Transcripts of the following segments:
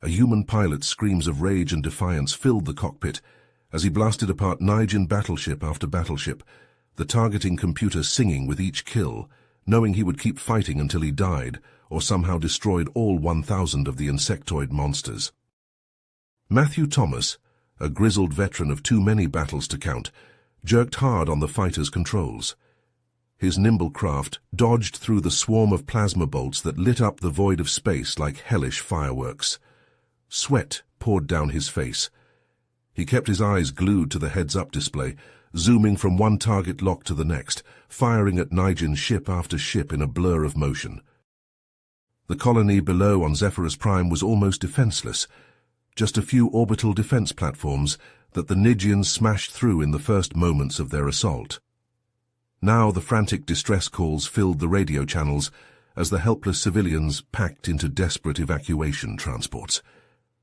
A human pilot's screams of rage and defiance filled the cockpit as he blasted apart Nigerian battleship after battleship, the targeting computer singing with each kill, knowing he would keep fighting until he died or somehow destroyed all 1,000 of the insectoid monsters. Matthew Thomas, a grizzled veteran of too many battles to count, jerked hard on the fighter's controls. His nimble craft dodged through the swarm of plasma bolts that lit up the void of space like hellish fireworks. Sweat poured down his face. He kept his eyes glued to the heads-up display, zooming from one target lock to the next, firing at Nigerian ship after ship in a blur of motion. The colony below on Zephyrus Prime was almost defenseless, just a few orbital defense platforms that the Nigians smashed through in the first moments of their assault. Now the frantic distress calls filled the radio channels as the helpless civilians packed into desperate evacuation transports.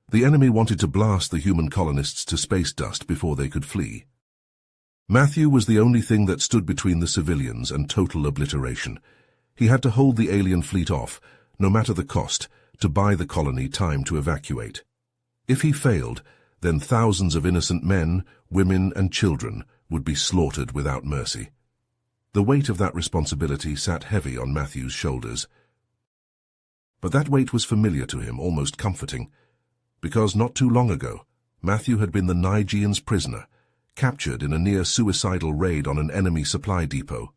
The enemy wanted to blast the human colonists to space dust before they could flee. Matthew was the only thing that stood between the civilians and total obliteration. He had to hold the alien fleet off, no matter the cost, to buy the colony time to evacuate. If he failed, then thousands of innocent men, women, and children would be slaughtered without mercy. The weight of that responsibility sat heavy on Matthew's shoulders. But that weight was familiar to him, almost comforting, because not too long ago, Matthew had been the Nigerians' prisoner, captured in a near-suicidal raid on an enemy supply depot.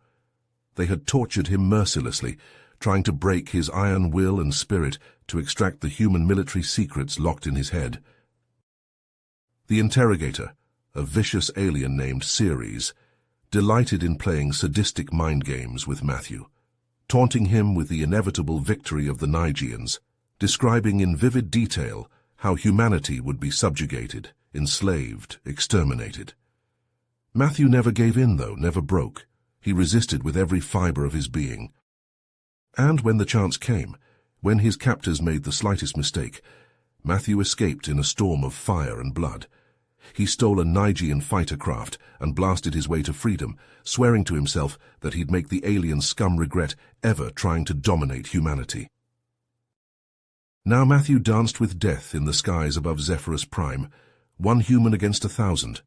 They had tortured him mercilessly, trying to break his iron will and spirit to extract the human military secrets locked in his head. The interrogator, a vicious alien named Ceres, delighted in playing sadistic mind games with Matthew, taunting him with the inevitable victory of the Nigerians, describing in vivid detail how humanity would be subjugated, enslaved, exterminated. Matthew never gave in, though, never broke. He resisted with every fiber of his being. And when the chance came, when his captors made the slightest mistake, Matthew escaped in a storm of fire and blood. He stole a Nigerian fighter craft and blasted his way to freedom, swearing to himself that he'd make the alien scum regret ever trying to dominate humanity. Now Matthew danced with death in the skies above Zephyrus Prime, one human against 1,000,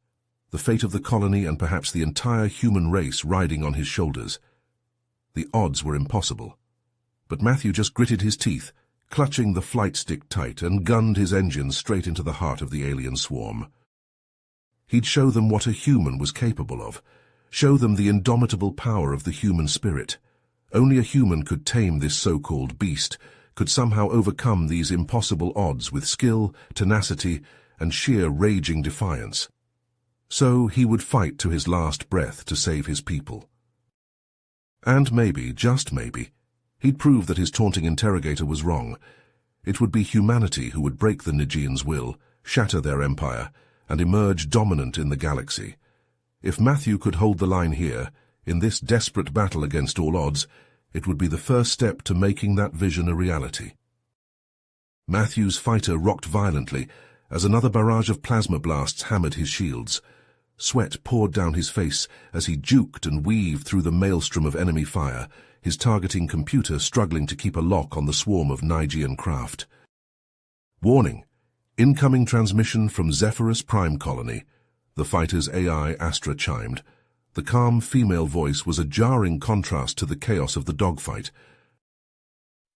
the fate of the colony and perhaps the entire human race riding on his shoulders. The odds were impossible. But Matthew just gritted his teeth, clutching the flight stick tight, and gunned his engines straight into the heart of the alien swarm. He'd show them what a human was capable of, show them the indomitable power of the human spirit. Only a human could tame this so-called beast, could somehow overcome these impossible odds with skill, tenacity, and sheer raging defiance. So he would fight to his last breath to save his people. And maybe, just maybe, he'd prove that his taunting interrogator was wrong. It would be humanity who would break the Nigerians' will, shatter their empire, and emerge dominant in the galaxy. If Matthew could hold the line here, in this desperate battle against all odds, it would be the first step to making that vision a reality. Matthew's fighter rocked violently as another barrage of plasma blasts hammered his shields. Sweat poured down his face as he juked and weaved through the maelstrom of enemy fire, his targeting computer struggling to keep a lock on the swarm of Nigerian craft. Warning! Incoming transmission from Zephyrus Prime Colony. The fighter's AI Astra chimed. The calm female voice was a jarring contrast to the chaos of the dogfight.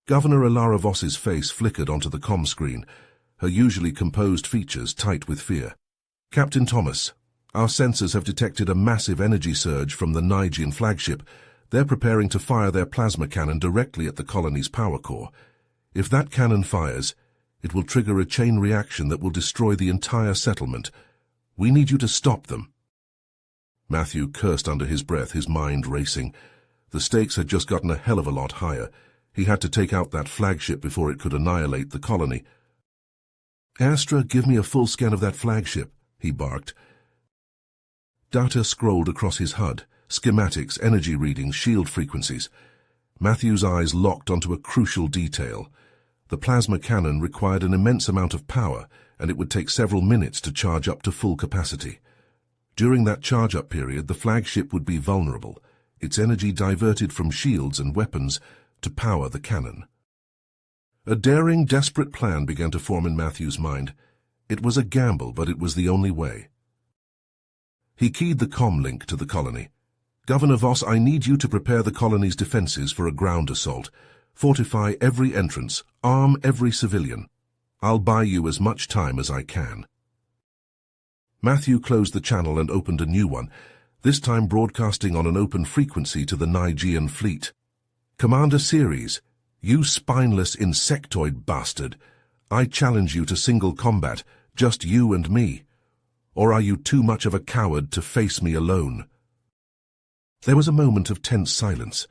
Governor Alara Voss's face flickered onto the comm screen, her usually composed features tight with fear. Captain Thomas, our sensors have detected a massive energy surge from the Nigerian flagship. They're preparing to fire their plasma cannon directly at the colony's power core. If that cannon fires, it will trigger a chain reaction that will destroy the entire settlement. We need you to stop them. Matthew cursed under his breath, his mind racing. The stakes had just gotten a hell of a lot higher. He had to take out that flagship before it could annihilate the colony. Astra, give me a full scan of that flagship, he barked. Data scrolled across his HUD, schematics, energy readings, shield frequencies. Matthew's eyes locked onto a crucial detail. The plasma cannon required an immense amount of power, and it would take several minutes to charge up to full capacity. During that charge-up period, the flagship would be vulnerable, its energy diverted from shields and weapons to power the cannon. A daring, desperate plan began to form in Matthew's mind. It was a gamble, but it was the only way. He keyed the comm link to the colony. "Governor Voss, I need you to prepare the colony's defenses for a ground assault. Fortify every entrance, arm every civilian. I'll buy you as much time as I can." Matthew closed the channel and opened a new one, this time broadcasting on an open frequency to the Nigean fleet. "Commander Ceres, you spineless insectoid bastard, I challenge you to single combat, just you and me. Or are you too much of a coward to face me alone?" There was a moment of tense silence.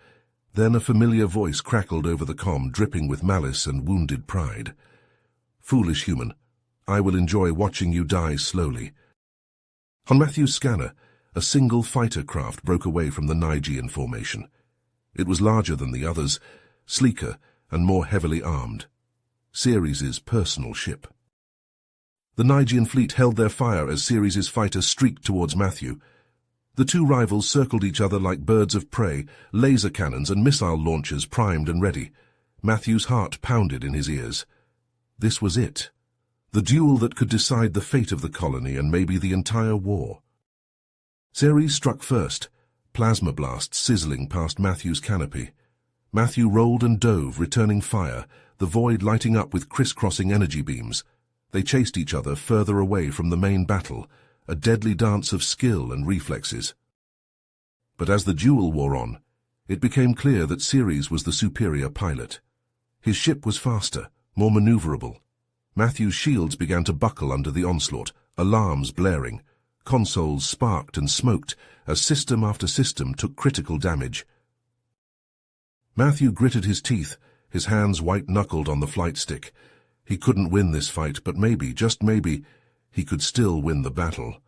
Then a familiar voice crackled over the comm, dripping with malice and wounded pride. "Foolish human, I will enjoy watching you die slowly." On Matthew's scanner, a single fighter craft broke away from the Nigean formation. It was larger than the others, sleeker and more heavily armed. Ceres's personal ship. The Nigean fleet held their fire as Ceres's fighter streaked towards Matthew. The two rivals circled each other like birds of prey, laser cannons and missile launchers primed and ready. Matthew's heart pounded in his ears. This was it. The duel that could decide the fate of the colony and maybe the entire war. Ceres struck first, plasma blasts sizzling past Matthew's canopy. Matthew rolled and dove, returning fire, the void lighting up with crisscrossing energy beams. They chased each other further away from the main battle, a deadly dance of skill and reflexes. But as the duel wore on, it became clear that Ceres was the superior pilot. His ship was faster, more maneuverable. Matthew's shields began to buckle under the onslaught, alarms blaring. Consoles sparked and smoked as system after system took critical damage. Matthew gritted his teeth, his hands white-knuckled on the flight stick. He couldn't win this fight, but maybe, just maybe, he could still win the battle.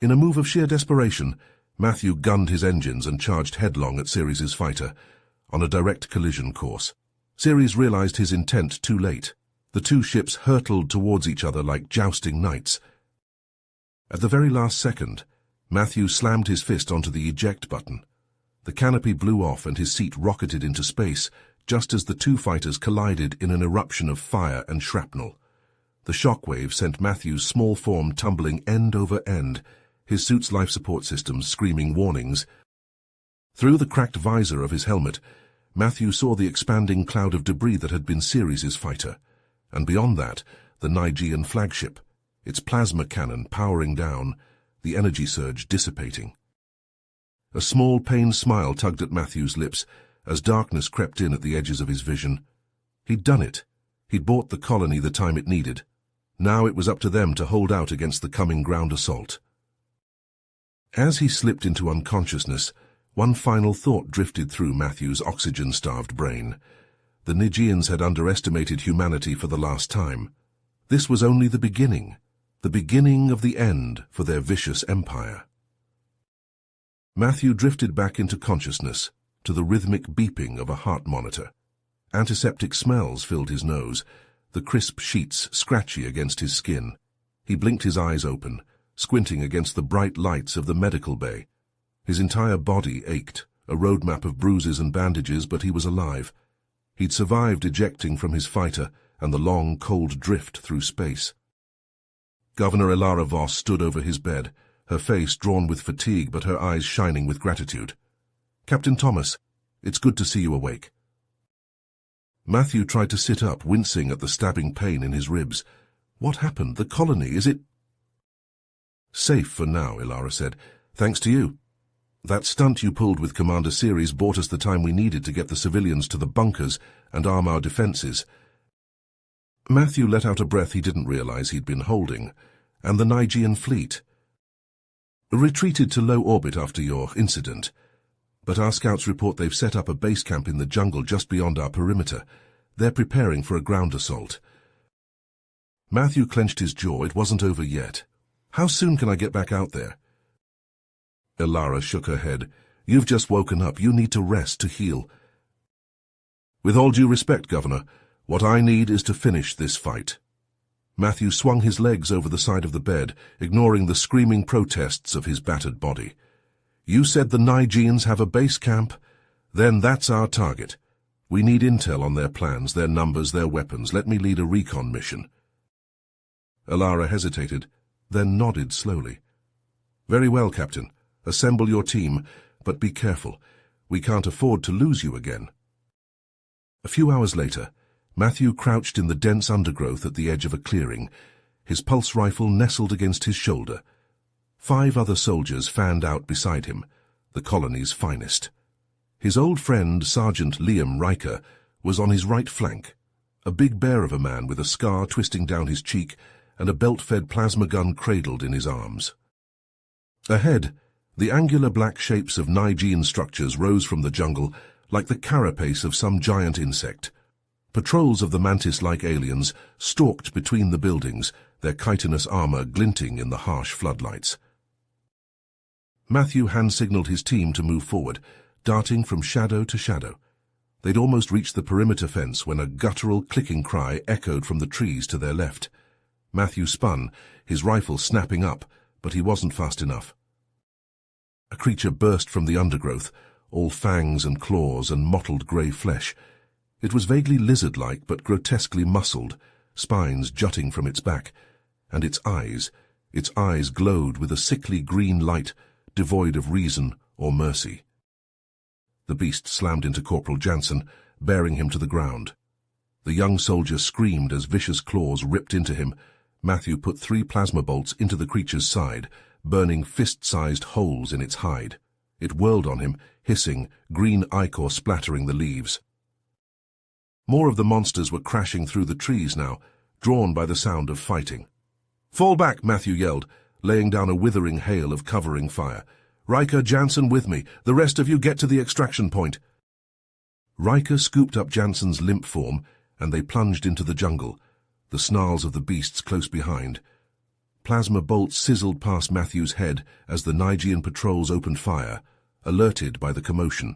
In a move of sheer desperation, Matthew gunned his engines and charged headlong at Ceres's fighter, on a direct collision course. Ceres realized his intent too late. The two ships hurtled towards each other like jousting knights. At the very last second, Matthew slammed his fist onto the eject button. The canopy blew off and his seat rocketed into space, just as the two fighters collided in an eruption of fire and shrapnel. The shockwave sent Matthew's small form tumbling end over end, his suit's life support systems screaming warnings. Through the cracked visor of his helmet, Matthew saw the expanding cloud of debris that had been Ceres's fighter, and beyond that, the Nigean flagship, its plasma cannon powering down, the energy surge dissipating. A small pained smile tugged at Matthew's lips as darkness crept in at the edges of his vision. He'd done it. He'd bought the colony the time it needed. Now it was up to them to hold out against the coming ground assault. As he slipped into unconsciousness, one final thought drifted through Matthew's oxygen-starved brain. The Nigeans had underestimated humanity for the last time. This was only the beginning of the end for their vicious empire. Matthew drifted back into consciousness, to the rhythmic beeping of a heart monitor. Antiseptic smells filled his nose, the crisp sheets scratchy against his skin. He blinked his eyes open, squinting against the bright lights of the medical bay. His entire body ached, a roadmap of bruises and bandages, but he was alive. He'd survived ejecting from his fighter and the long, cold drift through space. Governor Ilara Voss stood over his bed, her face drawn with fatigue but her eyes shining with gratitude. "Captain Thomas, it's good to see you awake." Matthew tried to sit up, wincing at the stabbing pain in his ribs. "What happened? The colony, is it—" "Safe for now," Ilara said. "Thanks to you. That stunt you pulled with Commander Ceres bought us the time we needed to get the civilians to the bunkers and arm our defenses." Matthew let out a breath he didn't realize he'd been holding. "And the Nigean fleet?" "Retreated to low orbit after your incident. But our scouts report they've set up a base camp in the jungle just beyond our perimeter. They're preparing for a ground assault." Matthew clenched his jaw. It wasn't over yet. "How soon can I get back out there?" Ilara shook her head. "You've just woken up. You need to rest to heal." "With all due respect, Governor, what I need is to finish this fight." Matthew swung his legs over the side of the bed, ignoring the screaming protests of his battered body. "You said the Nigeans have a base camp? Then that's our target. We need intel on their plans, their numbers, their weapons. Let me lead a recon mission. Alara hesitated, then nodded slowly. Very well, Captain. Assemble your team, but be careful. We can't afford to lose you again. A few hours later, Matthew crouched in the dense undergrowth at the edge of a clearing, his pulse rifle nestled against his shoulder. 5 other soldiers fanned out beside him, the colony's finest. His old friend, Sergeant Liam Riker, was on his right flank, a big bear of a man with a scar twisting down his cheek and a belt-fed plasma gun cradled in his arms. Ahead, the angular black shapes of Nigean structures rose from the jungle like the carapace of some giant insect. Patrols of the mantis-like aliens stalked between the buildings, their chitinous armor glinting in the harsh floodlights. Matthew hand-signaled his team to move forward, darting from shadow to shadow. They'd almost reached the perimeter fence when a guttural clicking cry echoed from the trees to their left. Matthew spun, his rifle snapping up, but he wasn't fast enough. A creature burst from the undergrowth, all fangs and claws and mottled grey flesh. It was vaguely lizard-like but grotesquely muscled, spines jutting from its back, and its eyes glowed with a sickly green light, devoid of reason or mercy. The beast slammed into Corporal Jansen, bearing him to the ground. The young soldier screamed as vicious claws ripped into him. Matthew put 3 plasma bolts into the creature's side, burning fist-sized holes in its hide. It whirled on him, hissing, green ichor splattering the leaves. More of the monsters were crashing through the trees now, drawn by the sound of fighting. "Fall back," Matthew yelled, laying down a withering hail of covering fire. "Riker, Jansen with me. The rest of you get to the extraction point." Riker scooped up Jansen's limp form, and they plunged into the jungle, the snarls of the beasts close behind. Plasma bolts sizzled past Matthew's head as the Nigean patrols opened fire, alerted by the commotion.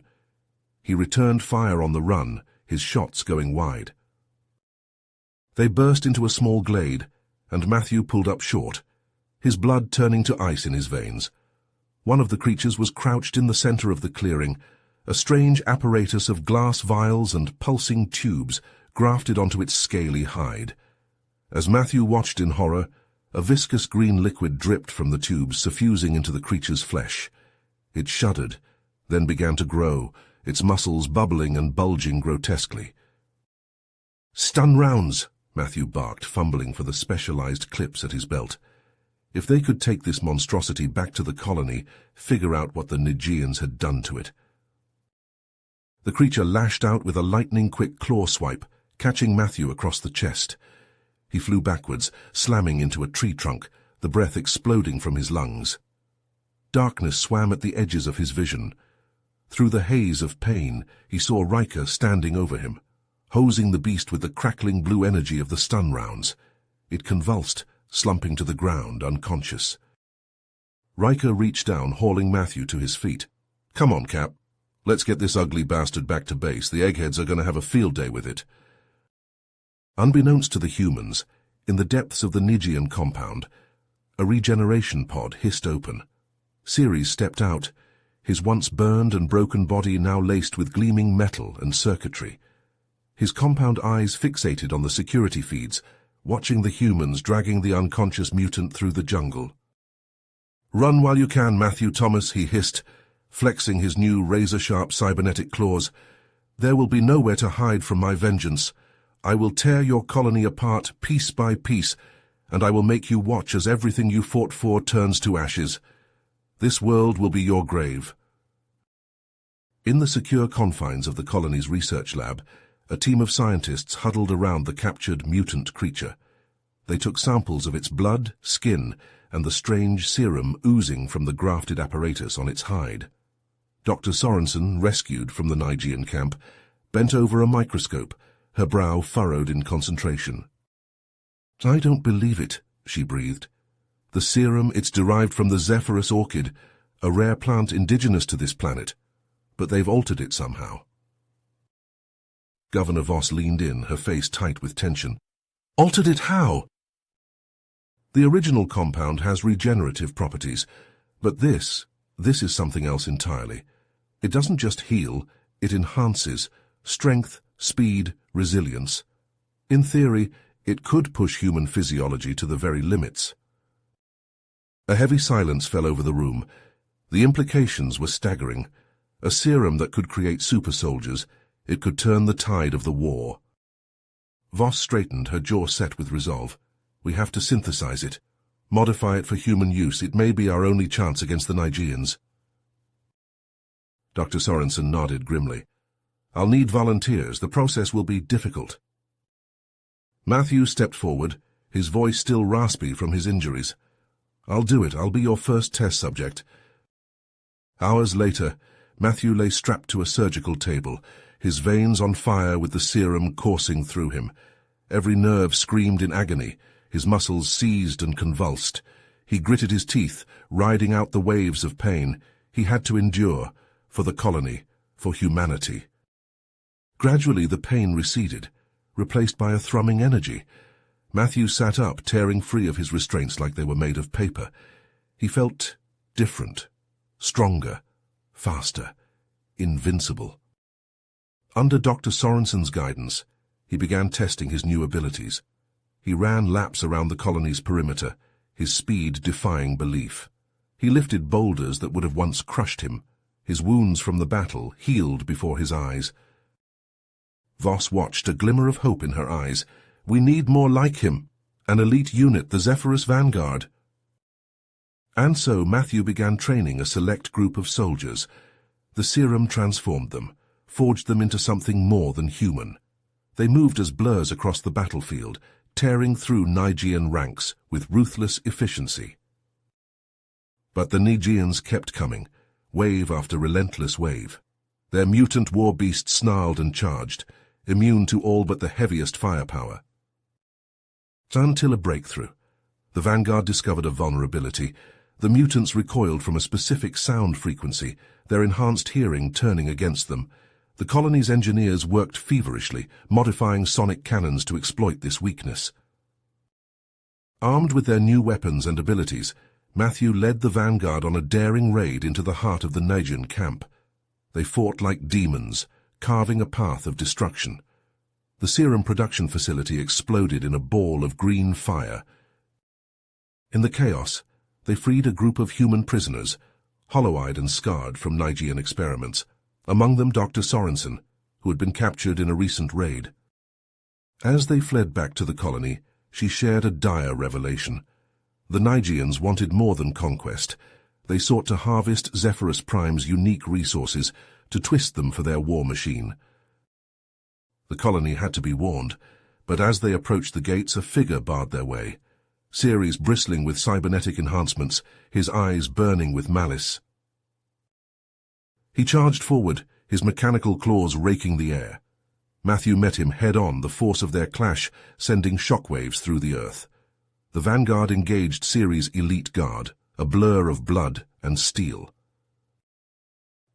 He returned fire on the run, his shots going wide. They burst into a small glade, and Matthew pulled up short, his blood turning to ice in his veins. One of the creatures was crouched in the center of the clearing, a strange apparatus of glass vials and pulsing tubes grafted onto its scaly hide. As Matthew watched in horror, a viscous green liquid dripped from the tubes, suffusing into the creature's flesh. It shuddered, then began to grow, its muscles bubbling and bulging grotesquely. "Stun rounds," Matthew barked, fumbling for the specialized clips at his belt. If they could take this monstrosity back to the colony, figure out what the Nigeans had done to it. The creature lashed out with a lightning-quick claw swipe, catching Matthew across the chest. He flew backwards, slamming into a tree trunk, the breath exploding from his lungs. Darkness swam at the edges of his vision. Through the haze of pain, he saw Riker standing over him, hosing the beast with the crackling blue energy of the stun rounds. It convulsed, slumping to the ground, unconscious. Riker reached down, hauling Matthew to his feet. "Come on, Cap. Let's get this ugly bastard back to base. The eggheads are going to have a field day with it." Unbeknownst to the humans, in the depths of the Nigean compound, a regeneration pod hissed open. Ceres stepped out, his once burned and broken body now laced with gleaming metal and circuitry. His compound eyes fixated on the security feeds, watching the humans dragging the unconscious mutant through the jungle. "Run while you can, Matthew Thomas," he hissed, flexing his new razor-sharp cybernetic claws. "There will be nowhere to hide from my vengeance. I will tear your colony apart piece by piece, and I will make you watch as everything you fought for turns to ashes. This world will be your grave." In the secure confines of the colony's research lab, a team of scientists huddled around the captured mutant creature. They took samples of its blood, skin, and the strange serum oozing from the grafted apparatus on its hide. Dr. Sorensen, rescued from the Nigean camp, bent over a microscope, her brow furrowed in concentration. "I don't believe it," she breathed. "The serum, it's derived from the Zephyrus orchid, a rare plant indigenous to this planet, but they've altered it somehow." Governor Voss leaned in, her face tight with tension. "Altered it how?" "The original compound has regenerative properties, but this is something else entirely. It doesn't just heal, it enhances, Strength, speed, resilience. In theory, it could push human physiology to the very limits. A heavy silence fell over the room. The implications were staggering. A serum that could create super soldiers, it could turn the tide of the war. Voss straightened, her jaw set with resolve. We have to synthesize it. Modify it for human use. It may be our only chance against the Nigeans. Dr. Sorensen nodded grimly. I'll need volunteers. The process will be difficult. Matthew stepped forward, his voice still raspy from his injuries. I'll do it. I'll be your first test subject. Hours later, Matthew lay strapped to a surgical table, his veins on fire with the serum coursing through him. Every nerve screamed in agony, his muscles seized and convulsed. He gritted his teeth, riding out the waves of pain. He had to endure, for the colony, for humanity. Gradually the pain receded, replaced by a thrumming energy. Matthew sat up, tearing free of his restraints like they were made of paper. He felt different, stronger, faster, invincible. Under Dr. Sorensen's guidance, he began testing his new abilities. He ran laps around the colony's perimeter, his speed defying belief. He lifted boulders that would have once crushed him. His wounds from the battle healed before his eyes. Voss watched, a glimmer of hope in her eyes. We need more like him, an elite unit, the Zephyrus Vanguard. And so Matthew began training a select group of soldiers. The serum transformed them, forged them into something more than human. They moved as blurs across the battlefield, tearing through Nigean ranks with ruthless efficiency. But the Nigeans kept coming, wave after relentless wave. Their mutant war beasts snarled and charged, immune to all but the heaviest firepower. Until a breakthrough. The Vanguard discovered a vulnerability. The mutants recoiled from a specific sound frequency, their enhanced hearing turning against them. The colony's engineers worked feverishly, modifying sonic cannons to exploit this weakness. Armed with their new weapons and abilities, Matthew led the Vanguard on a daring raid into the heart of the Nigean camp. They fought like demons, carving a path of destruction. The serum production facility exploded in a ball of green fire. In the chaos, they freed a group of human prisoners, hollow-eyed and scarred from Nigean experiments, among them Dr. Sorensen, who had been captured in a recent raid. As they fled back to the colony, she shared a dire revelation. The Nigeans wanted more than conquest. They sought to harvest Zephyrus Prime's unique resources, to twist them for their war machine. The colony had to be warned, but as they approached the gates, a figure barred their way. Ceres bristling with cybernetic enhancements, his eyes burning with malice. He charged forward, his mechanical claws raking the air. Matthew met him head-on, the force of their clash sending shockwaves through the earth. The Vanguard engaged Ceres' elite guard, a blur of blood and steel.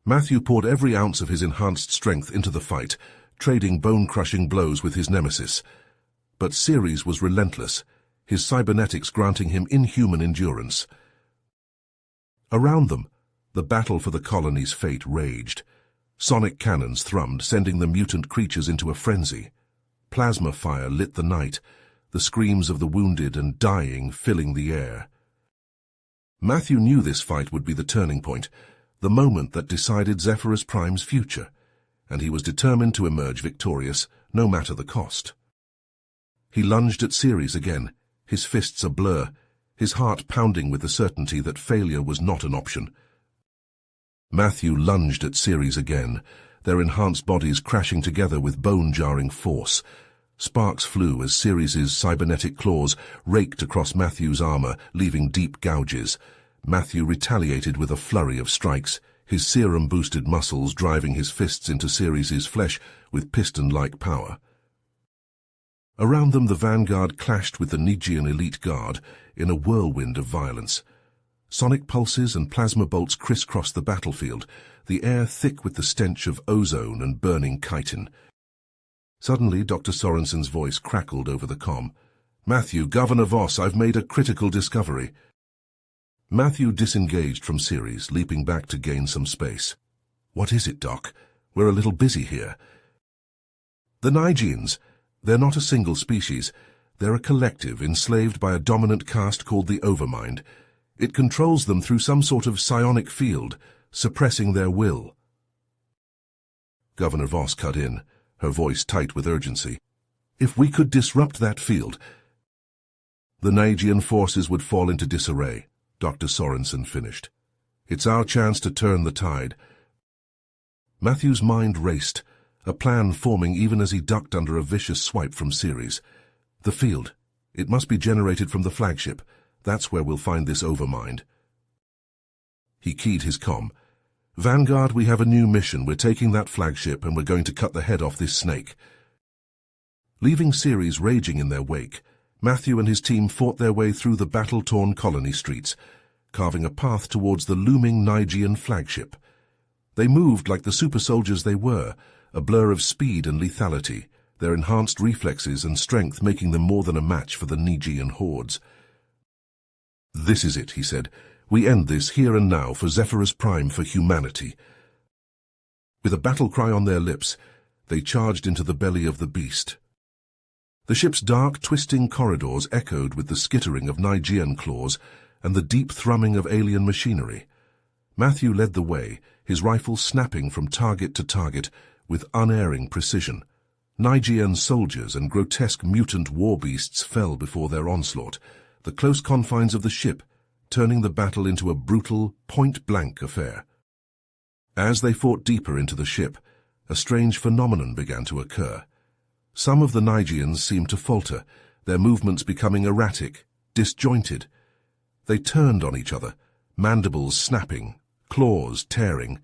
Matthew poured every ounce of his enhanced strength into the fight, trading bone-crushing blows with his nemesis. But Ceres was relentless, his cybernetics granting him inhuman endurance. Around them, the battle for the colony's fate raged. Sonic cannons thrummed, sending the mutant creatures into a frenzy. Plasma fire lit the night, the screams of the wounded and dying filling the air. Matthew knew this fight would be the turning point, the moment that decided Zephyrus Prime's future, and he was determined to emerge victorious, no matter the cost. He lunged at Ceres again, his fists a blur, his heart pounding with the certainty that failure was not an option. Matthew lunged at Ceres again, their enhanced bodies crashing together with bone-jarring force. Sparks flew as Ceres' cybernetic claws raked across Matthew's armor, leaving deep gouges. Matthew retaliated with a flurry of strikes, his serum-boosted muscles driving his fists into Ceres' flesh with piston-like power. Around them the Vanguard clashed with the Nigean elite guard in a whirlwind of violence. Sonic pulses and plasma bolts crisscrossed the battlefield, the air thick with the stench of ozone and burning chitin. Suddenly, Dr. Sorensen's voice crackled over the comm. "Matthew, Governor Voss, I've made a critical discovery." Matthew disengaged from Ceres, leaping back to gain some space. "What is it, Doc? We're a little busy here." The Nigians. They're not a single species. They're a collective enslaved by a dominant caste called the Overmind. It controls them through some sort of psionic field, suppressing their will. Governor Voss cut in, her voice tight with urgency. If we could disrupt that field, the Nigian forces would fall into disarray, Dr. Sorensen finished. It's our chance to turn the tide. Matthew's mind raced, a plan forming even as he ducked under a vicious swipe from Ceres. The field. It must be generated from the flagship. That's where we'll find this Overmind. He keyed his comm. Vanguard, we have a new mission. We're taking that flagship and we're going to cut the head off this snake. Leaving Ceres raging in their wake, Matthew and his team fought their way through the battle-torn colony streets, carving a path towards the looming Nigian flagship. They moved like the super soldiers they were, a blur of speed and lethality, their enhanced reflexes and strength making them more than a match for the Nigian hordes. This is it, he said. We end this here and now for Zephyrus Prime, for humanity. With a battle cry on their lips, they charged into the belly of the beast. The ship's dark, twisting corridors echoed with the skittering of Nigian claws and the deep thrumming of alien machinery. Matthew led the way, his rifle snapping from target to target with unerring precision. Nigian soldiers and grotesque mutant war beasts fell before their onslaught, the close confines of the ship turning the battle into a brutal, point-blank affair. As they fought deeper into the ship, a strange phenomenon began to occur. Some of the Nigians seemed to falter, their movements becoming erratic, disjointed. They turned on each other, mandibles snapping, claws tearing.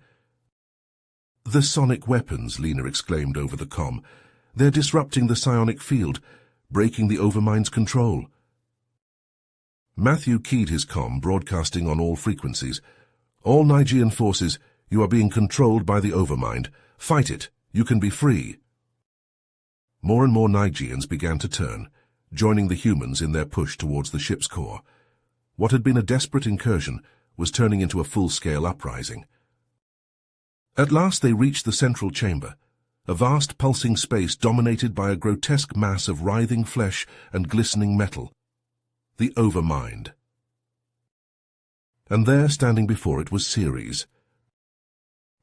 The sonic weapons, Lena exclaimed over the comm. They're disrupting the psionic field, breaking the Overmind's control. Matthew keyed his comm, broadcasting on all frequencies. All Nigian forces, you are being controlled by the Overmind. Fight it. You can be free. More and more Nigians began to turn, joining the humans in their push towards the ship's core. What had been a desperate incursion was turning into a full-scale uprising. At last they reached the central chamber, a vast pulsing space dominated by a grotesque mass of writhing flesh and glistening metal. The Overmind. And there, standing before it, was Ceres.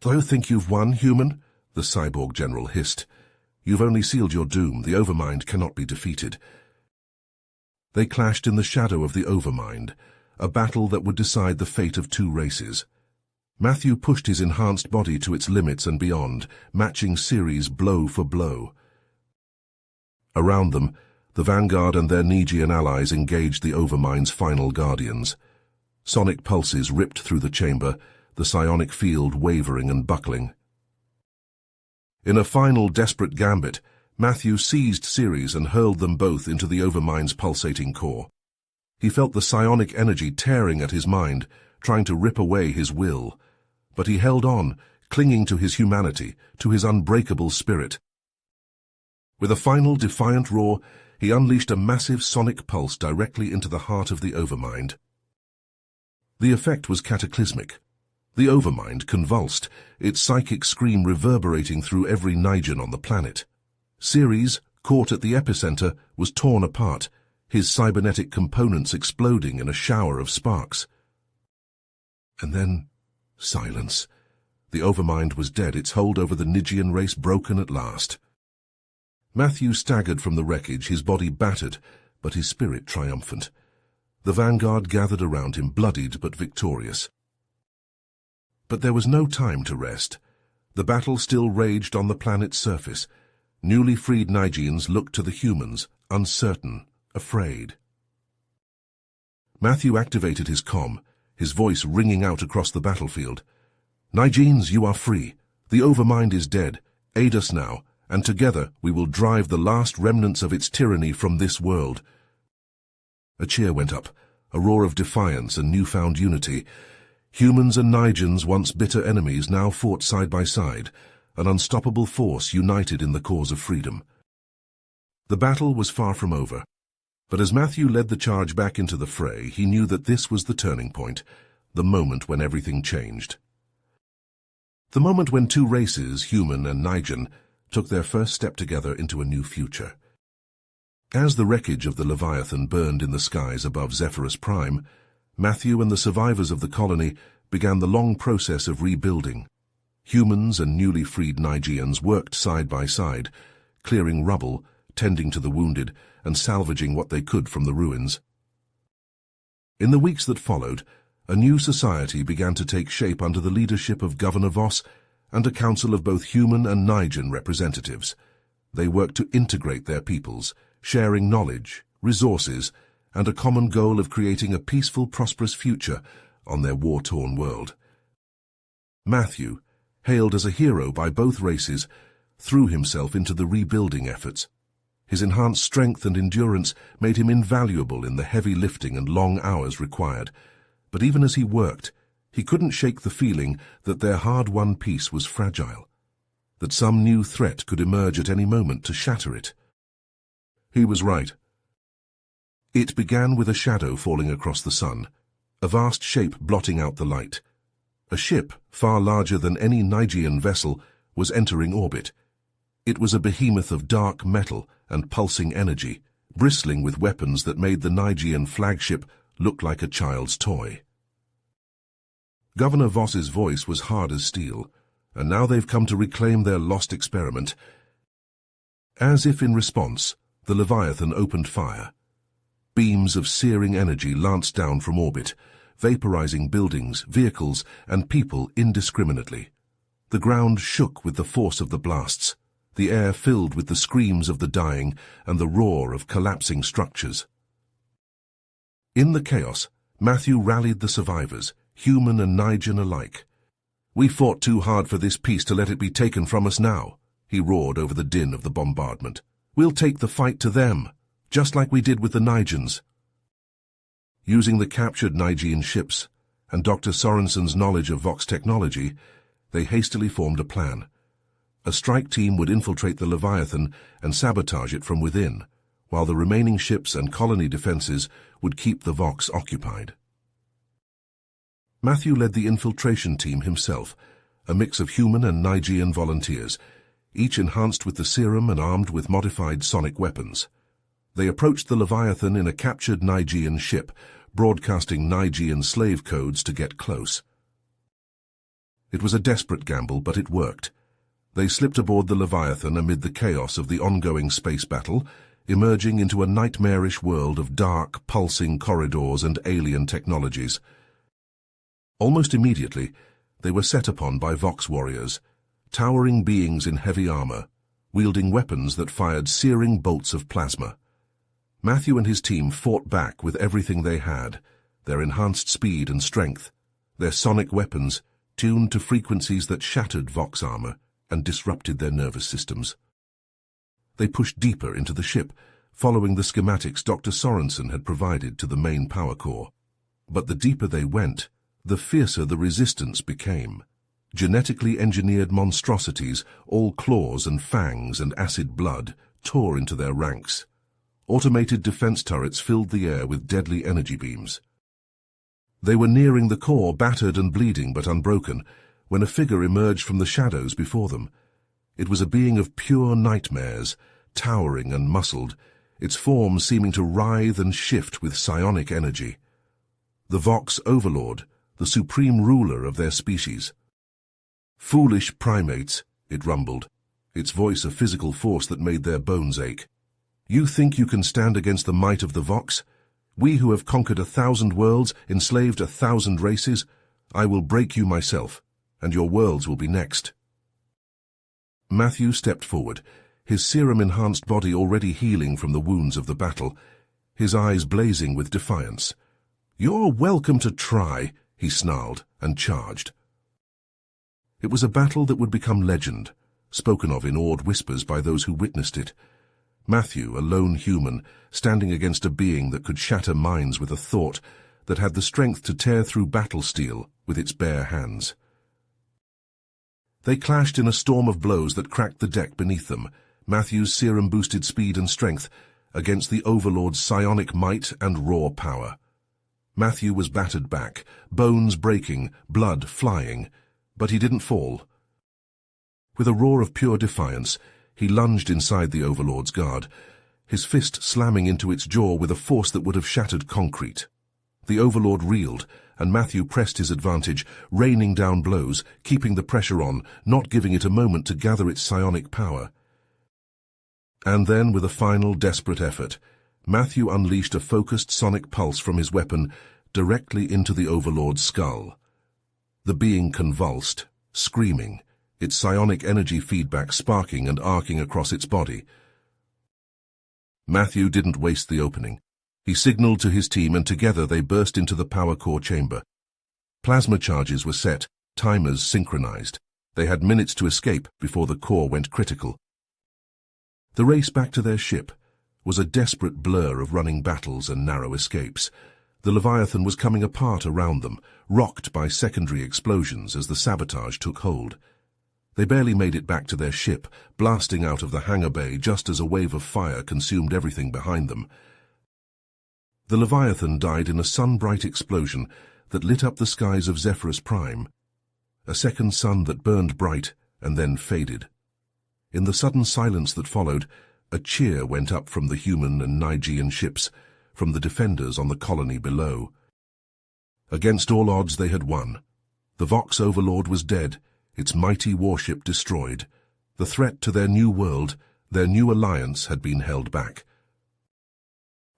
"Do you think you've won, human?" the cyborg general hissed. "You've only sealed your doom. The Overmind cannot be defeated." They clashed in the shadow of the Overmind, a battle that would decide the fate of two races. Matthew pushed his enhanced body to its limits and beyond, matching Ceres blow for blow. Around them, the Vanguard and their Nigian allies engaged the Overmind's final guardians. Sonic pulses ripped through the chamber, the psionic field wavering and buckling. In a final desperate gambit, Matthew seized Ceres and hurled them both into the Overmind's pulsating core. He felt the psionic energy tearing at his mind, trying to rip away his will. But he held on, clinging to his humanity, to his unbreakable spirit. With a final defiant roar, he unleashed a massive sonic pulse directly into the heart of the Overmind. The effect was cataclysmic. The Overmind convulsed, its psychic scream reverberating through every Nigian on the planet. Ceres, caught at the epicenter, was torn apart, his cybernetic components exploding in a shower of sparks. And then, silence. The Overmind was dead, its hold over the Nigian race broken at last. Matthew staggered from the wreckage, his body battered, but his spirit triumphant. The Vanguard gathered around him, bloodied but victorious. But there was no time to rest. The battle still raged on the planet's surface. Newly freed Nigians looked to the humans, uncertain, afraid. Matthew activated his comm, his voice ringing out across the battlefield. "Nigians, you are free. The Overmind is dead. Aid us now, and together we will drive the last remnants of its tyranny from this world." A cheer went up, a roar of defiance and newfound unity. Humans and Nigians, once bitter enemies, now fought side by side, an unstoppable force united in the cause of freedom. The battle was far from over, but as Matthew led the charge back into the fray, he knew that this was the turning point, the moment when everything changed. The moment when two races, human and Nigian, took their first step together into a new future. As the wreckage of the Leviathan burned in the skies above Zephyrus Prime, Matthew and the survivors of the colony began the long process of rebuilding. Humans and newly freed Nigeans worked side by side, clearing rubble, tending to the wounded, and salvaging what they could from the ruins. In the weeks that followed, a new society began to take shape under the leadership of Governor Voss and a council of both human and Nigen representatives. They worked to integrate their peoples, sharing knowledge, resources, and a common goal of creating a peaceful, prosperous future on their war-torn world. Matthew, hailed as a hero by both races, threw himself into the rebuilding efforts. His enhanced strength and endurance made him invaluable in the heavy lifting and long hours required. But even as he worked, he couldn't shake the feeling that their hard-won peace was fragile, that some new threat could emerge at any moment to shatter it. He was right. It began with a shadow falling across the sun, a vast shape blotting out the light. A ship, far larger than any Nigean vessel, was entering orbit. It was a behemoth of dark metal and pulsing energy, bristling with weapons that made the Nigean flagship look like a child's toy. Governor Voss's voice was hard as steel, and now they've come to reclaim their lost experiment. As if in response, the Leviathan opened fire. Beams of searing energy lanced down from orbit, vaporizing buildings, vehicles, and people indiscriminately. The ground shook with the force of the blasts, the air filled with the screams of the dying and the roar of collapsing structures. In the chaos, Matthew rallied the survivors, human and Nigen alike. "We fought too hard for this peace to let it be taken from us now," he roared over the din of the bombardment. "We'll take the fight to them, just like we did with the Nigens." Using the captured Nigean ships and Dr. Sorensen's knowledge of Vox technology, they hastily formed a plan. A strike team would infiltrate the Leviathan and sabotage it from within, while the remaining ships and colony defenses would keep the Vox occupied. Matthew led the infiltration team himself, a mix of human and Nigean volunteers, each enhanced with the serum and armed with modified sonic weapons. They approached the Leviathan in a captured Nigean ship, broadcasting Nigean slave codes to get close. It was a desperate gamble, but it worked. They slipped aboard the Leviathan amid the chaos of the ongoing space battle, emerging into a nightmarish world of dark, pulsing corridors and alien technologies. Almost immediately, they were set upon by Vox warriors, towering beings in heavy armor, wielding weapons that fired searing bolts of plasma. Matthew and his team fought back with everything they had, their enhanced speed and strength, their sonic weapons tuned to frequencies that shattered Vox armor and disrupted their nervous systems. They pushed deeper into the ship, following the schematics Dr. Sorensen had provided to the main power core. But the deeper they went, the fiercer the resistance became. Genetically engineered monstrosities, all claws and fangs and acid blood, tore into their ranks. Automated defense turrets filled the air with deadly energy beams. They were nearing the core, battered and bleeding but unbroken, when a figure emerged from the shadows before them. It was a being of pure nightmares, towering and muscled, its form seeming to writhe and shift with psionic energy. The Vox Overlord, the supreme ruler of their species. "Foolish primates," it rumbled, its voice a physical force that made their bones ache. "You think you can stand against the might of the Vox? We who have conquered 1,000 worlds, enslaved 1,000 races? I will break you myself, and your worlds will be next." Matthew stepped forward, his serum-enhanced body already healing from the wounds of the battle, his eyes blazing with defiance. "You're welcome to try," he snarled and charged. It was a battle that would become legend, spoken of in awed whispers by those who witnessed it. Matthew, a lone human, standing against a being that could shatter minds with a thought, that had the strength to tear through battle steel with its bare hands. They clashed in a storm of blows that cracked the deck beneath them, Matthew's serum-boosted speed and strength against the Overlord's psionic might and raw power. Matthew was battered back, bones breaking, blood flying, but he didn't fall. With a roar of pure defiance, He lunged inside the Overlord's guard, his fist slamming into its jaw with a force that would have shattered concrete. The Overlord reeled, and Matthew pressed his advantage, raining down blows, keeping the pressure on, not giving it a moment to gather its psionic power. And then, with a final, desperate effort, Matthew unleashed a focused sonic pulse from his weapon directly into the Overlord's skull. The being convulsed, screaming, its psionic energy feedback sparking and arcing across its body. Matthew didn't waste the opening. He signaled to his team, and together they burst into the power core chamber. Plasma charges were set, timers synchronized. They had minutes to escape before the core went critical. The race back to their ship was a desperate blur of running battles and narrow escapes. The Leviathan was coming apart around them, rocked by secondary explosions as the sabotage took hold. They barely made it back to their ship, blasting out of the hangar bay just as a wave of fire consumed everything behind them. The Leviathan died in a sun-bright explosion that lit up the skies of Zephyrus Prime, a second sun that burned bright and then faded. In the sudden silence that followed, a cheer went up from the human and Nigean ships, from the defenders on the colony below. Against all odds they had won. The Vox Overlord was dead, its mighty warship destroyed. The threat to their new world, their new alliance, had been held back.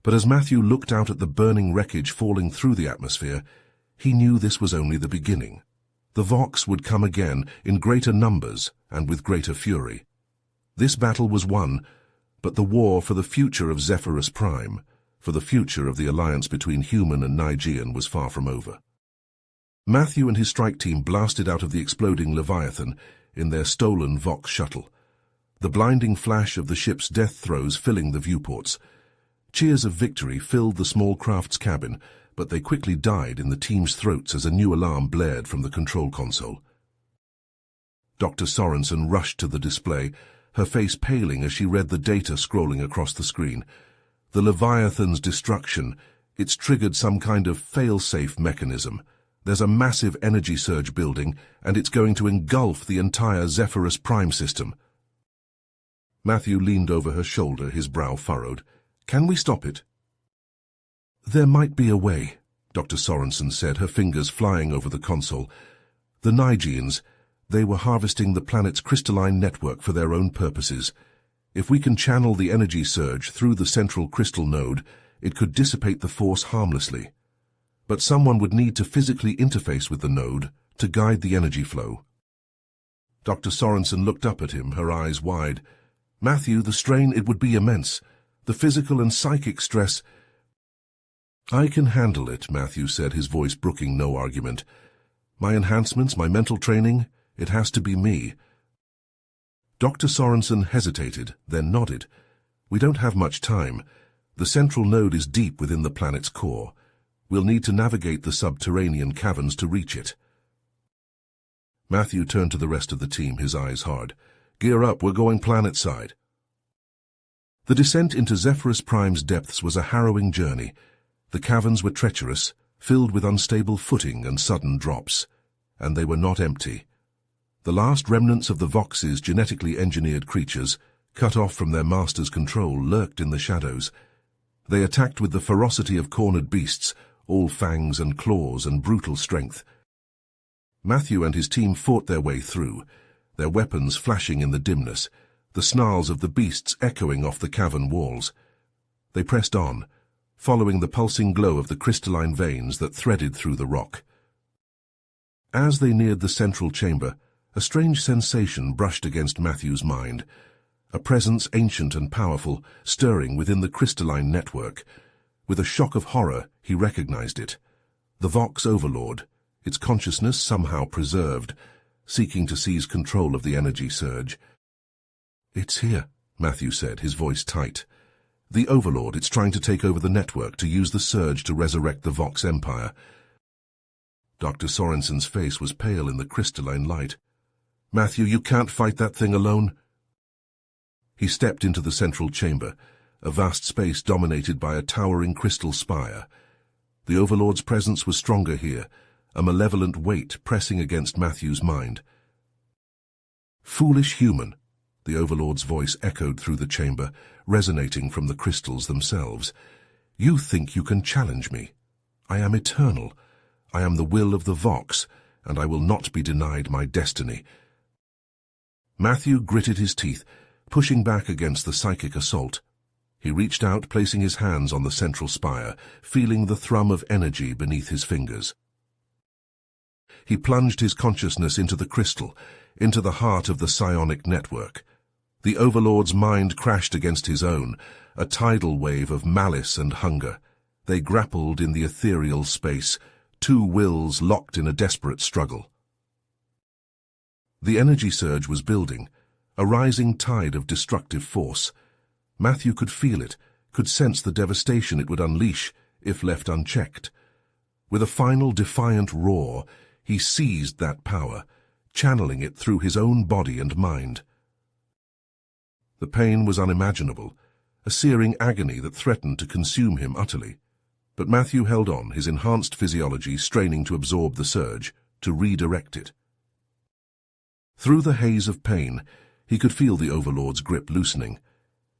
But as Matthew looked out at the burning wreckage falling through the atmosphere, he knew this was only the beginning. The Vox would come again, in greater numbers and with greater fury. This battle was won, but the war for the future of Zephyrus Prime, for the future of the alliance between human and Nigean, was far from over. Matthew and his strike team blasted out of the exploding Leviathan in their stolen Vox shuttle, the blinding flash of the ship's death throes filling the viewports. Cheers of victory filled the small craft's cabin, but they quickly died in the team's throats as a new alarm blared from the control console. Dr. Sorensen rushed to the display, her face paling as she read the data scrolling across the screen. The Leviathan's destruction, it's triggered some kind of fail-safe mechanism. There's a massive energy surge building, and it's going to engulf the entire Zephyrus Prime system. Matthew leaned over her shoulder, his brow furrowed. Can we stop it? There might be a way, Dr. Sorensen said, her fingers flying over the console. The Nigeans, they were harvesting the planet's crystalline network for their own purposes. If we can channel the energy surge through the central crystal node, it could dissipate the force harmlessly. But someone would need to physically interface with the node to guide the energy flow. Dr. Sorensen looked up at him, her eyes wide. Matthew, the strain, it would be immense. The physical and psychic stress. I can handle it, Matthew said, his voice brooking no argument. My enhancements, my mental training, it has to be me. Dr. Sorensen hesitated, then nodded. We don't have much time. The central node is deep within the planet's core. We'll need to navigate the subterranean caverns to reach it. Matthew turned to the rest of the team, his eyes hard. Gear up, we're going planet-side. The descent into Zephyrus Prime's depths was a harrowing journey. The caverns were treacherous, filled with unstable footing and sudden drops. And they were not empty. The last remnants of the Vox's genetically engineered creatures, cut off from their master's control, lurked in the shadows. They attacked with the ferocity of cornered beasts, all fangs and claws and brutal strength. Matthew and his team fought their way through, their weapons flashing in the dimness, the snarls of the beasts echoing off the cavern walls. They pressed on, following the pulsing glow of the crystalline veins that threaded through the rock. As they neared the central chamber, a strange sensation brushed against Matthew's mind, a presence ancient and powerful, stirring within the crystalline network. With a shock of horror, he recognized it. The Vox Overlord, its consciousness somehow preserved, seeking to seize control of the energy surge. It's here, Matthew said, his voice tight. The Overlord, it's trying to take over the network to use the surge to resurrect the Vox Empire. Dr. Sorensen's face was pale in the crystalline light. Matthew, you can't fight that thing alone. He stepped into the central chamber, a vast space dominated by a towering crystal spire. The Overlord's presence was stronger here, a malevolent weight pressing against Matthew's mind. Foolish human, The Overlord's voice echoed through the chamber, resonating from the crystals themselves. "You think you can challenge me? I am eternal. I am the will of the Vox, and I will not be denied my destiny." Matthew gritted his teeth, pushing back against the psychic assault. He reached out, placing his hands on the central spire, feeling the thrum of energy beneath his fingers. He plunged his consciousness into the crystal, into the heart of the psionic network. The Overlord's mind crashed against his own, a tidal wave of malice and hunger. They grappled in the ethereal space, two wills locked in a desperate struggle. The energy surge was building, a rising tide of destructive force. Matthew could feel it, could sense the devastation it would unleash if left unchecked. With a final defiant roar, he seized that power, channeling it through his own body and mind. The pain was unimaginable, a searing agony that threatened to consume him utterly. But Matthew held on, his enhanced physiology straining to absorb the surge, to redirect it. Through the haze of pain, he could feel the Overlord's grip loosening,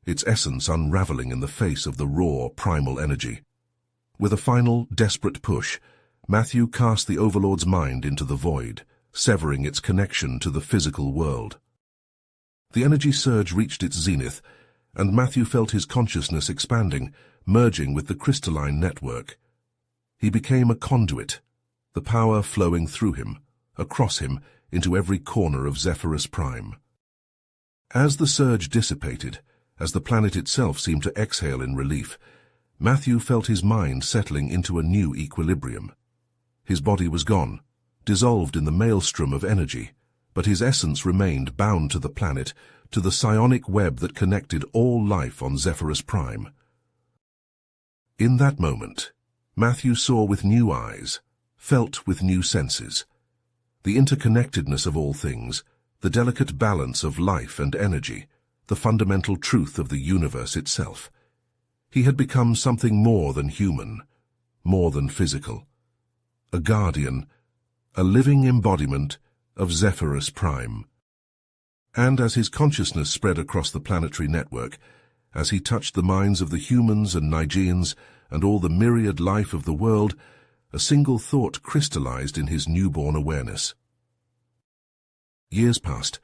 its essence unraveling in the face of the raw, primal energy. With a final, desperate push, Matthew cast the Overlord's mind into the void, severing its connection to the physical world. The energy surge reached its zenith, and Matthew felt his consciousness expanding, merging with the crystalline network. He became a conduit, the power flowing through him, across him, into every corner of Zephyrus Prime. As the surge dissipated, as the planet itself seemed to exhale in relief, Matthew felt his mind settling into a new equilibrium. His body was gone, dissolved in the maelstrom of energy, but his essence remained bound to the planet, to the psionic web that connected all life on Zephyrus Prime. In that moment, Matthew saw with new eyes, felt with new senses. The interconnectedness of all things, the delicate balance of life and energy, the fundamental truth of the universe itself. He had become something more than human, more than physical. A guardian, a living embodiment of Zephyrus Prime. And as his consciousness spread across the planetary network, as he touched the minds of the humans and Nigeans and all the myriad life of the world, a single thought crystallized in his newborn awareness. Years passed,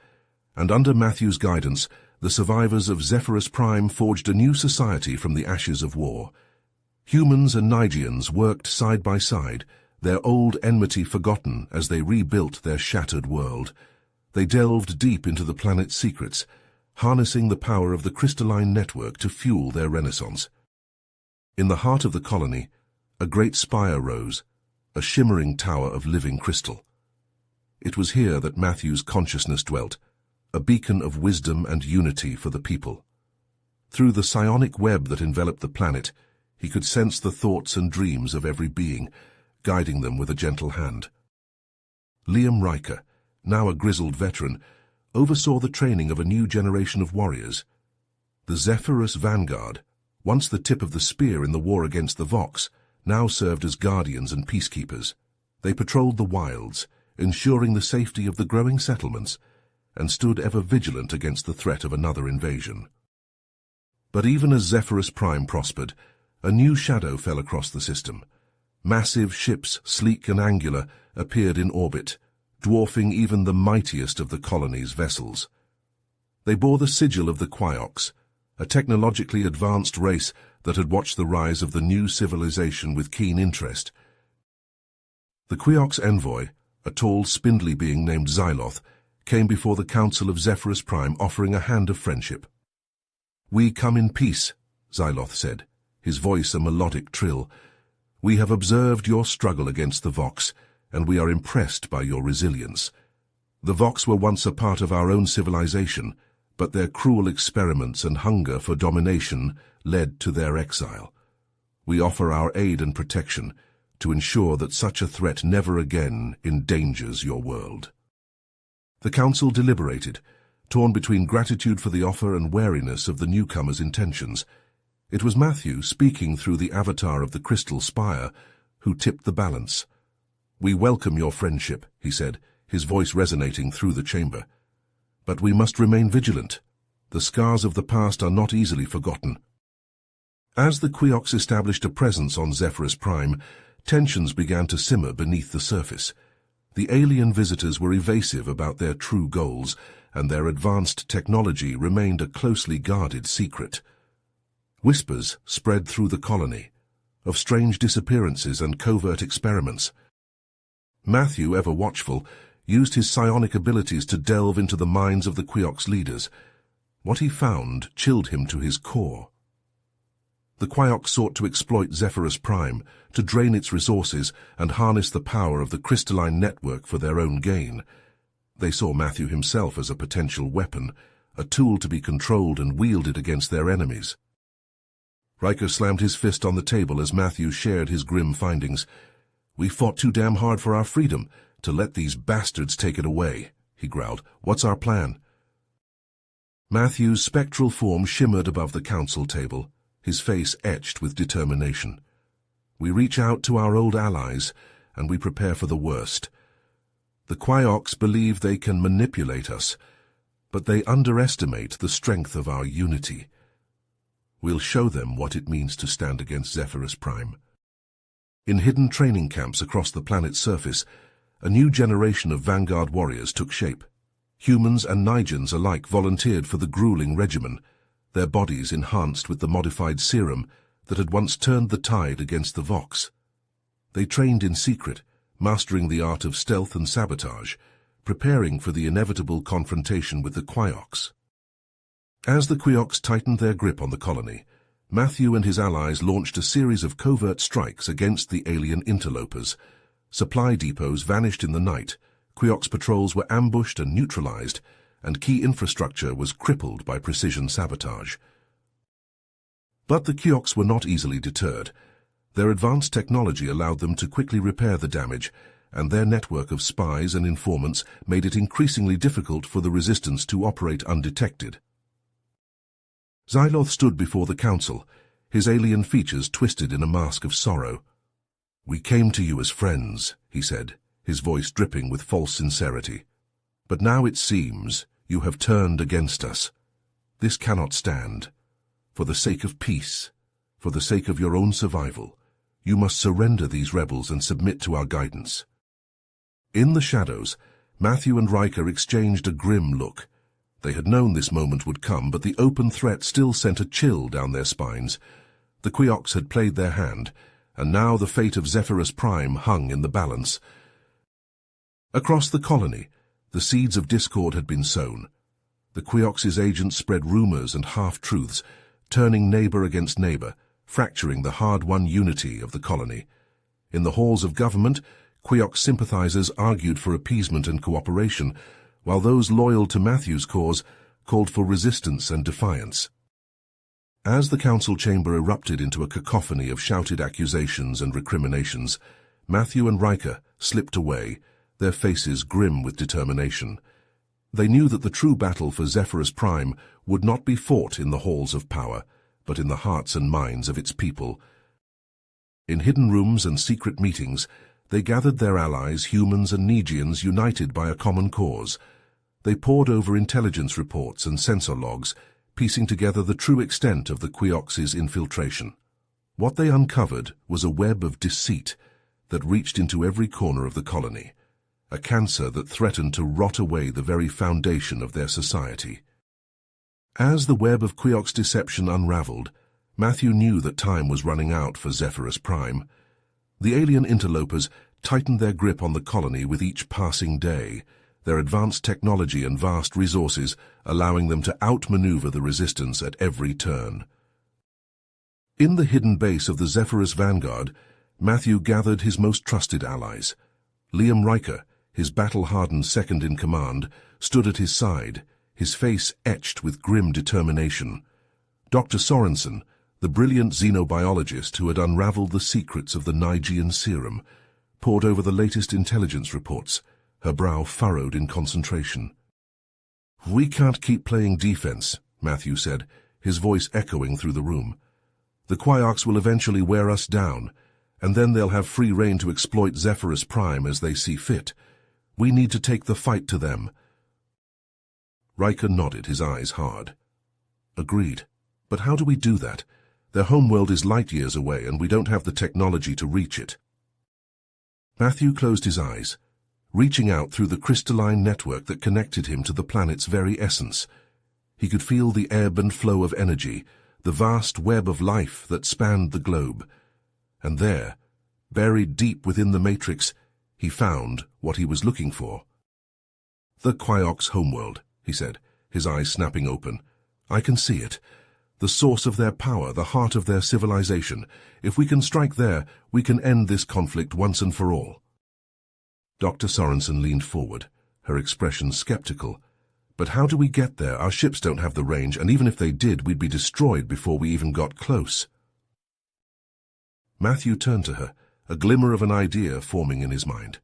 and under Matthew's guidance, the survivors of Zephyrus Prime forged a new society from the ashes of war. Humans and Nigeans worked side by side, their old enmity forgotten as they rebuilt their shattered world. They delved deep into the planet's secrets, harnessing the power of the crystalline network to fuel their renaissance. In the heart of the colony, a great spire rose, a shimmering tower of living crystal. It was here that Matthew's consciousness dwelt, a beacon of wisdom and unity for the people. Through the psionic web that enveloped the planet, he could sense the thoughts and dreams of every being, guiding them with a gentle hand. Liam Riker, now a grizzled veteran, oversaw the training of a new generation of warriors. The Zephyrus Vanguard, once the tip of the spear in the war against the Vox, now served as guardians and peacekeepers. They patrolled the wilds, ensuring the safety of the growing settlements, and stood ever vigilant against the threat of another invasion. But even as Zephyrus Prime prospered, a new shadow fell across the system. Massive ships, sleek and angular, appeared in orbit, dwarfing even the mightiest of the colony's vessels. They bore the sigil of the Orcs, a technologically advanced race that had watched the rise of the new civilization with keen interest. The Orcs' envoy, a tall, spindly being named Xyloth, came before the Council of Zephyrus Prime offering a hand of friendship. "We come in peace," Xyloth said, his voice a melodic trill. "We have observed your struggle against the Vox, and we are impressed by your resilience. The Vox were once a part of our own civilization, but their cruel experiments and hunger for domination led to their exile. We offer our aid and protection to ensure that such a threat never again endangers your world." The council deliberated, torn between gratitude for the offer and wariness of the newcomers' intentions. It was Matthew, speaking through the avatar of the crystal spire, who tipped the balance. "We welcome your friendship," he said, his voice resonating through the chamber. "But we must remain vigilant. The scars of the past are not easily forgotten. As the Quiox established a presence on Zephyrus Prime, tensions began to simmer beneath the surface. The alien visitors were evasive about their true goals, and their advanced technology remained a closely guarded secret. Whispers spread through the colony of strange disappearances and covert experiments. Matthew, ever watchful, used his psionic abilities to delve into the minds of the Quiox leaders. What he found chilled him to his core. The Quiox sought to exploit Zephyrus Prime, to drain its resources and harness the power of the crystalline network for their own gain. They saw Matthew himself as a potential weapon, a tool to be controlled and wielded against their enemies. Riker slammed his fist on the table as Matthew shared his grim findings. "We fought too damn hard for our freedom to let these bastards take it away," he growled. "What's our plan?" Matthew's spectral form shimmered above the council table, his face etched with determination. "We reach out to our old allies, and we prepare for the worst. The Quiox believe they can manipulate us, but they underestimate the strength of our unity. We'll show them what it means to stand against Zephyrus Prime." In hidden training camps across the planet's surface, a new generation of vanguard warriors took shape. Humans and Nigens alike volunteered for the grueling regimen, their bodies enhanced with the modified serum that had once turned the tide against the Vox. They trained in secret, mastering the art of stealth and sabotage, preparing for the inevitable confrontation with the Quiox. As the Quiox tightened their grip on the colony, Matthew and his allies launched a series of covert strikes against the alien interlopers. Supply depots vanished in the night, Quiox patrols were ambushed and neutralized, and key infrastructure was crippled by precision sabotage. But the Quiox were not easily deterred. Their advanced technology allowed them to quickly repair the damage, and their network of spies and informants made it increasingly difficult for the resistance to operate undetected. Xyloth stood before the council, his alien features twisted in a mask of sorrow. "We came to you as friends," he said, his voice dripping with false sincerity. "But now it seems you have turned against us. This cannot stand. For the sake of peace, for the sake of your own survival, you must surrender these rebels and submit to our guidance." In the shadows, Matthew and Riker exchanged a grim look. They had known this moment would come, but the open threat still sent a chill down their spines. The Quiox had played their hand, and now the fate of Zephyrus Prime hung in the balance. Across the colony, the seeds of discord had been sown. The Quiox's agents spread rumors and half-truths, turning neighbor against neighbor, fracturing the hard-won unity of the colony. In the halls of government, Quiox sympathizers argued for appeasement and cooperation, while those loyal to Matthew's cause called for resistance and defiance. As the council chamber erupted into a cacophony of shouted accusations and recriminations, Matthew and Riker slipped away, their faces grim with determination. They knew that the true battle for Zephyrus Prime would not be fought in the halls of power, but in the hearts and minds of its people. In hidden rooms and secret meetings, they gathered their allies, humans and Nigians, united by a common cause. They pored over intelligence reports and sensor logs, piecing together the true extent of the Quiox's infiltration. What they uncovered was a web of deceit that reached into every corner of the colony, a cancer that threatened to rot away the very foundation of their society. As the web of Quiox deception unraveled, Matthew knew that time was running out for Zephyrus Prime. The alien interlopers tightened their grip on the colony with each passing day, their advanced technology and vast resources allowing them to outmaneuver the resistance at every turn. In the hidden base of the Zephyrus Vanguard, Matthew gathered his most trusted allies. Liam Riker, his battle-hardened second-in-command, stood at his side, his face etched with grim determination. Dr. Sorensen, the brilliant xenobiologist who had unraveled the secrets of the Nigian serum, pored over the latest intelligence reports, her brow furrowed in concentration. "We can't keep playing defense," Matthew said, his voice echoing through the room. "The Quiox will eventually wear us down, and then they'll have free rein to exploit Zephyrus Prime as they see fit. We need to take the fight to them." Riker nodded, his eyes hard. Agreed. But how do we do that? Their homeworld is light years away and we don't have the technology to reach it. Matthew closed his eyes, reaching out through the crystalline network that connected him to the planet's very essence. He could feel the ebb and flow of energy, the vast web of life that spanned the globe. And there, buried deep within the matrix, he found what he was looking for. "The Quiox homeworld," he said, his eyes snapping open. "I can see it. The source of their power, the heart of their civilization. If we can strike there, we can end this conflict once and for all." Dr. Sorensen leaned forward, her expression skeptical. "But how do we get there? Our ships don't have the range, and even if they did, we'd be destroyed before we even got close." Matthew turned to her, a glimmer of an idea forming in his mind.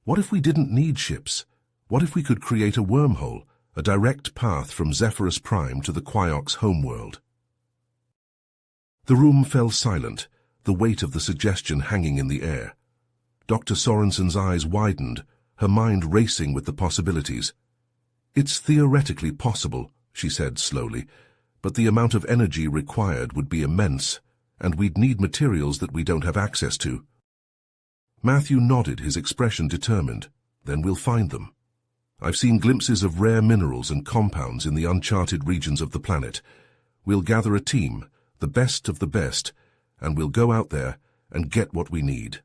What if we didn't need ships? What if we could create a wormhole, a direct path from Zephyrus Prime to the Quiox homeworld? The room fell silent, the weight of the suggestion hanging in the air. Dr. Sorensen's eyes widened, her mind racing with the possibilities. "It's theoretically possible," she said slowly, "but the amount of energy required would be immense, and we'd need materials that we don't have access to." Matthew nodded, his expression determined. "Then we'll find them. I've seen glimpses of rare minerals and compounds in the uncharted regions of the planet. We'll gather a team, the best of the best, and we'll go out there and get what we need."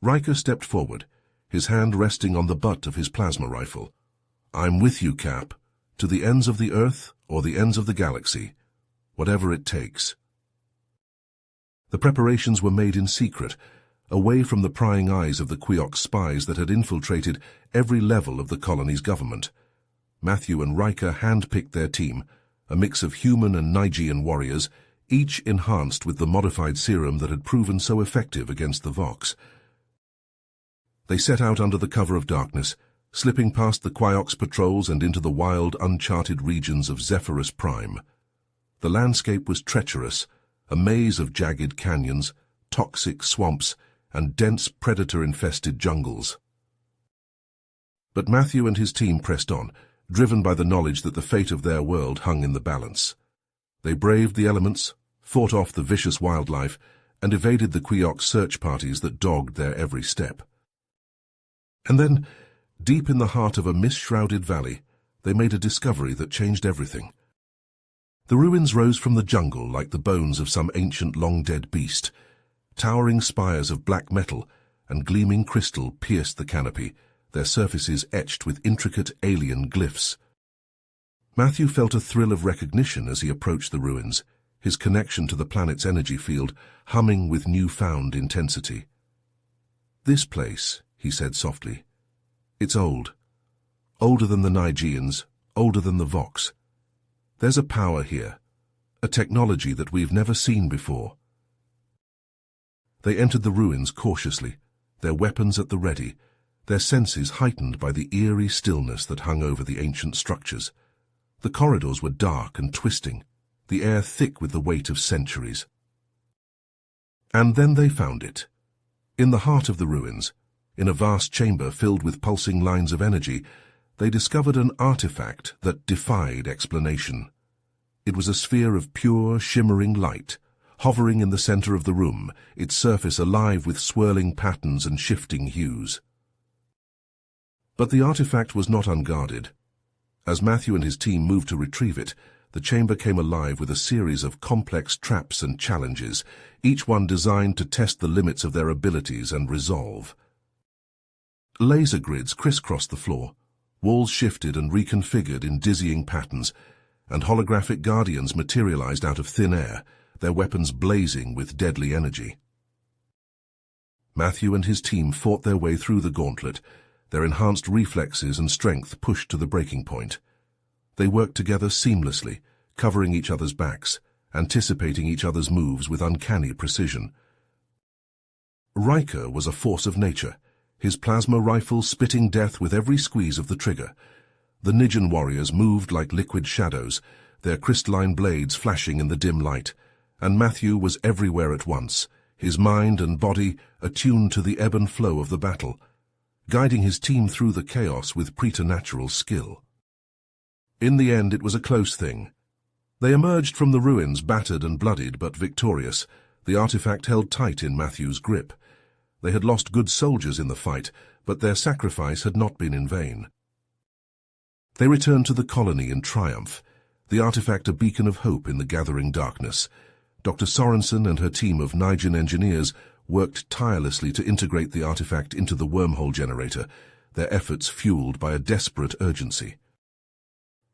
Riker stepped forward, his hand resting on the butt of his plasma rifle. "I'm with you, Cap, to the ends of the Earth or the ends of the galaxy, whatever it takes." The preparations were made in secret, away from the prying eyes of the Quiox spies that had infiltrated every level of the colony's government. Matthew and Riker hand-picked their team, a mix of human and Nigean warriors, each enhanced with the modified serum that had proven so effective against the Vox. They set out under the cover of darkness, slipping past the Quiox patrols and into the wild, uncharted regions of Zephyrus Prime. The landscape was treacherous, a maze of jagged canyons, toxic swamps, and dense predator-infested jungles. But Matthew and his team pressed on, driven by the knowledge that the fate of their world hung in the balance. They braved the elements, fought off the vicious wildlife, and evaded the Quiox search parties that dogged their every step. And then, deep in the heart of a mist-shrouded valley, they made a discovery that changed everything. The ruins rose from the jungle like the bones of some ancient long-dead beast. Towering spires of black metal and gleaming crystal pierced the canopy, their surfaces etched with intricate alien glyphs. Matthew felt a thrill of recognition as he approached the ruins, his connection to the planet's energy field humming with newfound intensity. "This place," he said softly, "it's old. Older than the Nigeans, older than the Vox. There's a power here, a technology that we've never seen before." They entered the ruins cautiously, their weapons at the ready, their senses heightened by the eerie stillness that hung over the ancient structures. The corridors were dark and twisting, the air thick with the weight of centuries. And then they found it. In the heart of the ruins, in a vast chamber filled with pulsing lines of energy, they discovered an artifact that defied explanation. It was a sphere of pure, shimmering light, hovering in the center of the room, its surface alive with swirling patterns and shifting hues. But the artifact was not unguarded. As Matthew and his team moved to retrieve it, the chamber came alive with a series of complex traps and challenges, each one designed to test the limits of their abilities and resolve. Laser grids crisscrossed the floor, walls shifted and reconfigured in dizzying patterns, and holographic guardians materialized out of thin air, their weapons blazing with deadly energy. Matthew and his team fought their way through the gauntlet, their enhanced reflexes and strength pushed to the breaking point. They worked together seamlessly, covering each other's backs, anticipating each other's moves with uncanny precision. Riker was a force of nature, his plasma rifle spitting death with every squeeze of the trigger. The Nijan warriors moved like liquid shadows, their crystalline blades flashing in the dim light, and Matthew was everywhere at once, his mind and body attuned to the ebb and flow of the battle, guiding his team through the chaos with preternatural skill. In the end, it was a close thing. They emerged from the ruins battered and bloodied but victorious. The artifact held tight in Matthew's grip. They had lost good soldiers in the fight, but their sacrifice had not been in vain. They returned to the colony in triumph, the artifact a beacon of hope in the gathering darkness. Dr. Sorensen and her team of Nigerian engineers worked tirelessly to integrate the artifact into the wormhole generator, their efforts fueled by a desperate urgency.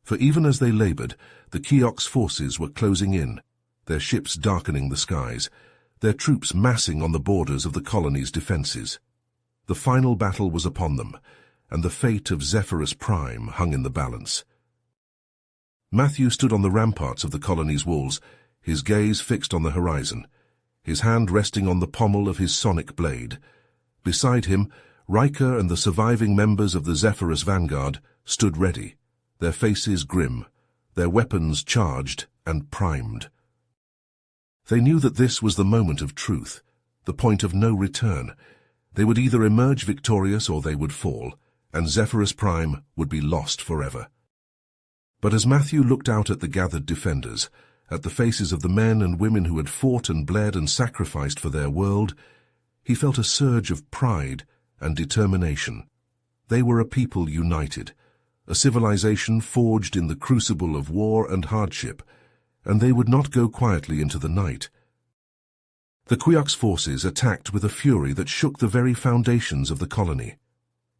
For even as they labored, the Keox forces were closing in, their ships darkening the skies, their troops massing on the borders of the colony's defenses. The final battle was upon them, and the fate of Zephyrus Prime hung in the balance. Matthew stood on the ramparts of the colony's walls, his gaze fixed on the horizon, his hand resting on the pommel of his sonic blade. Beside him, Riker and the surviving members of the Zephyrus Vanguard stood ready, their faces grim, their weapons charged and primed. They knew that this was the moment of truth, the point of no return. They would either emerge victorious or they would fall, and Zephyrus Prime would be lost forever. But as Matthew looked out at the gathered defenders, at the faces of the men and women who had fought and bled and sacrificed for their world, he felt a surge of pride and determination. They were a people united, a civilization forged in the crucible of war and hardship, and they would not go quietly into the night. The Keox forces attacked with a fury that shook the very foundations of the colony.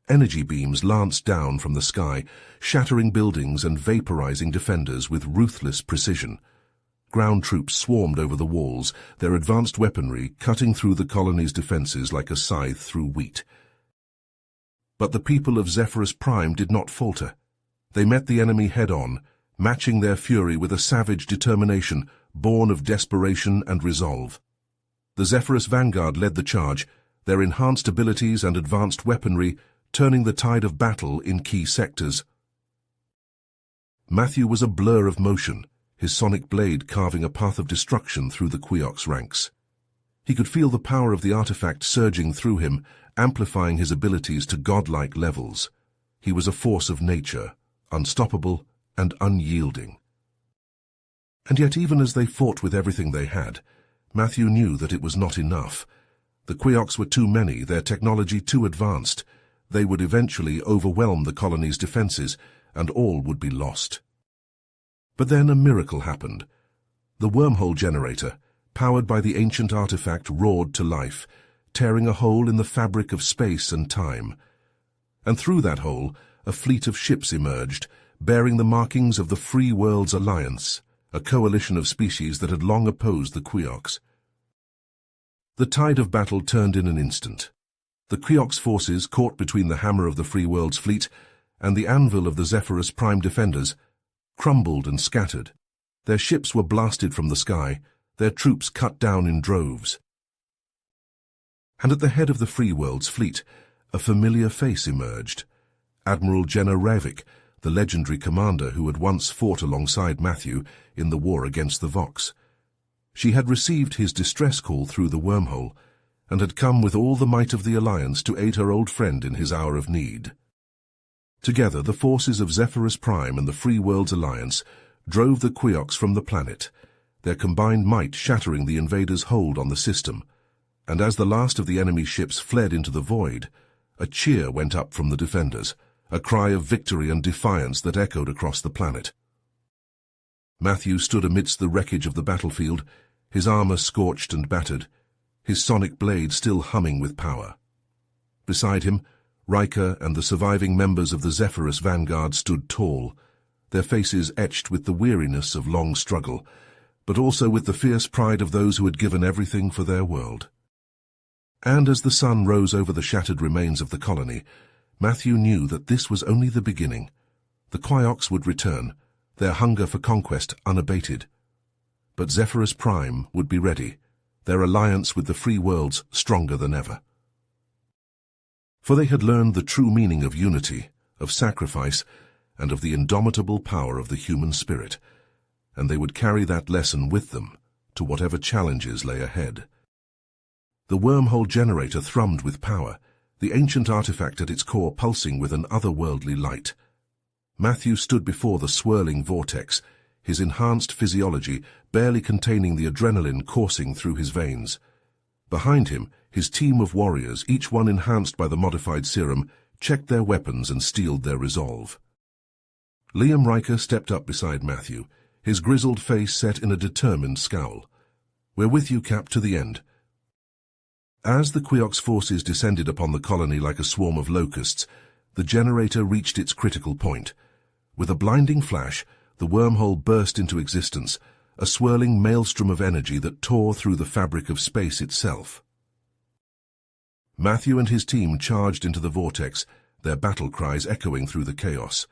Energy beams lanced down from the sky, shattering buildings and vaporizing defenders with ruthless precision. Ground troops swarmed over the walls, their advanced weaponry cutting through the colony's defenses like a scythe through wheat. But the people of Zephyrus Prime did not falter. They met the enemy head-on, matching their fury with a savage determination born of desperation and resolve. The Zephyrus Vanguard led the charge, their enhanced abilities and advanced weaponry turning the tide of battle in key sectors. Matthew was a blur of motion, his sonic blade carving a path of destruction through the Keox ranks. He could feel the power of the artifact surging through him, amplifying his abilities to godlike levels. He was a force of nature, unstoppable and unyielding. And yet even as they fought with everything they had, Matthew knew that it was not enough. The Keox were too many, their technology too advanced. They would eventually overwhelm the colony's defenses, and all would be lost. But then a miracle happened. The wormhole generator, powered by the ancient artifact, roared to life, tearing a hole in the fabric of space and time. And through that hole, a fleet of ships emerged, bearing the markings of the Free Worlds Alliance, a coalition of species that had long opposed the Keox. The tide of battle turned in an instant. The Keox forces, caught between the hammer of the Free Worlds fleet and the anvil of the Zephyrus Prime defenders, crumbled and scattered. Their ships were blasted from the sky, their troops cut down in droves. And at the head of the Free Worlds fleet, a familiar face emerged. Admiral Jenna Ravik, the legendary commander who had once fought alongside Matthew in the war against the Vox. She had received his distress call through the wormhole, and had come with all the might of the Alliance to aid her old friend in his hour of need. Together, the forces of Zephyrus Prime and the Free Worlds Alliance drove the Keox from the planet, their combined might shattering the invaders' hold on the system. And as the last of the enemy ships fled into the void, a cheer went up from the defenders, a cry of victory and defiance that echoed across the planet. Matthew stood amidst the wreckage of the battlefield, his armor scorched and battered, his sonic blade still humming with power. Beside him, Riker and the surviving members of the Zephyrus Vanguard stood tall, their faces etched with the weariness of long struggle, but also with the fierce pride of those who had given everything for their world. And as the sun rose over the shattered remains of the colony, Matthew knew that this was only the beginning. The Keox would return, their hunger for conquest unabated. But Zephyrus Prime would be ready, their alliance with the Free Worlds stronger than ever. For they had learned the true meaning of unity, of sacrifice, and of the indomitable power of the human spirit, and they would carry that lesson with them to whatever challenges lay ahead. The wormhole generator thrummed with power, the ancient artifact at its core pulsing with an otherworldly light. Matthew stood before the swirling vortex, his enhanced physiology barely containing the adrenaline coursing through his veins. Behind him, his team of warriors, each one enhanced by the modified serum, checked their weapons and steeled their resolve. Liam Riker stepped up beside Matthew, his grizzled face set in a determined scowl. "We're with you, Cap, to the end." As the Quiox forces descended upon the colony like a swarm of locusts, the generator reached its critical point. With a blinding flash, the wormhole burst into existence, a swirling maelstrom of energy that tore through the fabric of space itself. Matthew and his team charged into the vortex, their battle cries echoing through the chaos.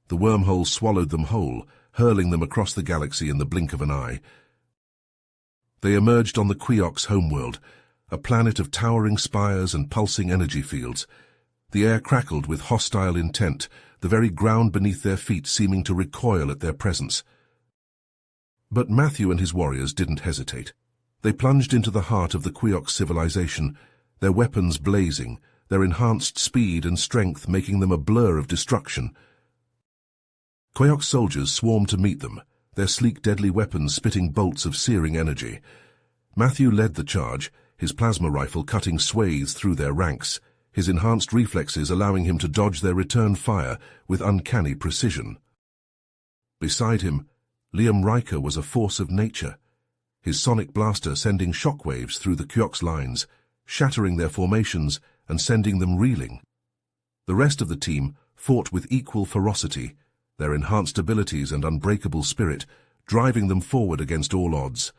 The wormhole swallowed them whole, hurling them across the galaxy in the blink of an eye. They emerged on the Quiox homeworld, a planet of towering spires and pulsing energy fields. The air crackled with hostile intent, the very ground beneath their feet seeming to recoil at their presence. But Matthew and his warriors didn't hesitate. They plunged into the heart of the Quiox civilization, their weapons blazing, their enhanced speed and strength making them a blur of destruction. Quiox soldiers swarmed to meet them, their sleek deadly weapons spitting bolts of searing energy. Matthew led the charge, his plasma rifle cutting swathes through their ranks, his enhanced reflexes allowing him to dodge their return fire with uncanny precision. Beside him, Liam Riker was a force of nature, his sonic blaster sending shockwaves through the Quiox lines, shattering their formations and sending them reeling. The rest of the team fought with equal ferocity, their enhanced abilities and unbreakable spirit driving them forward against all odds.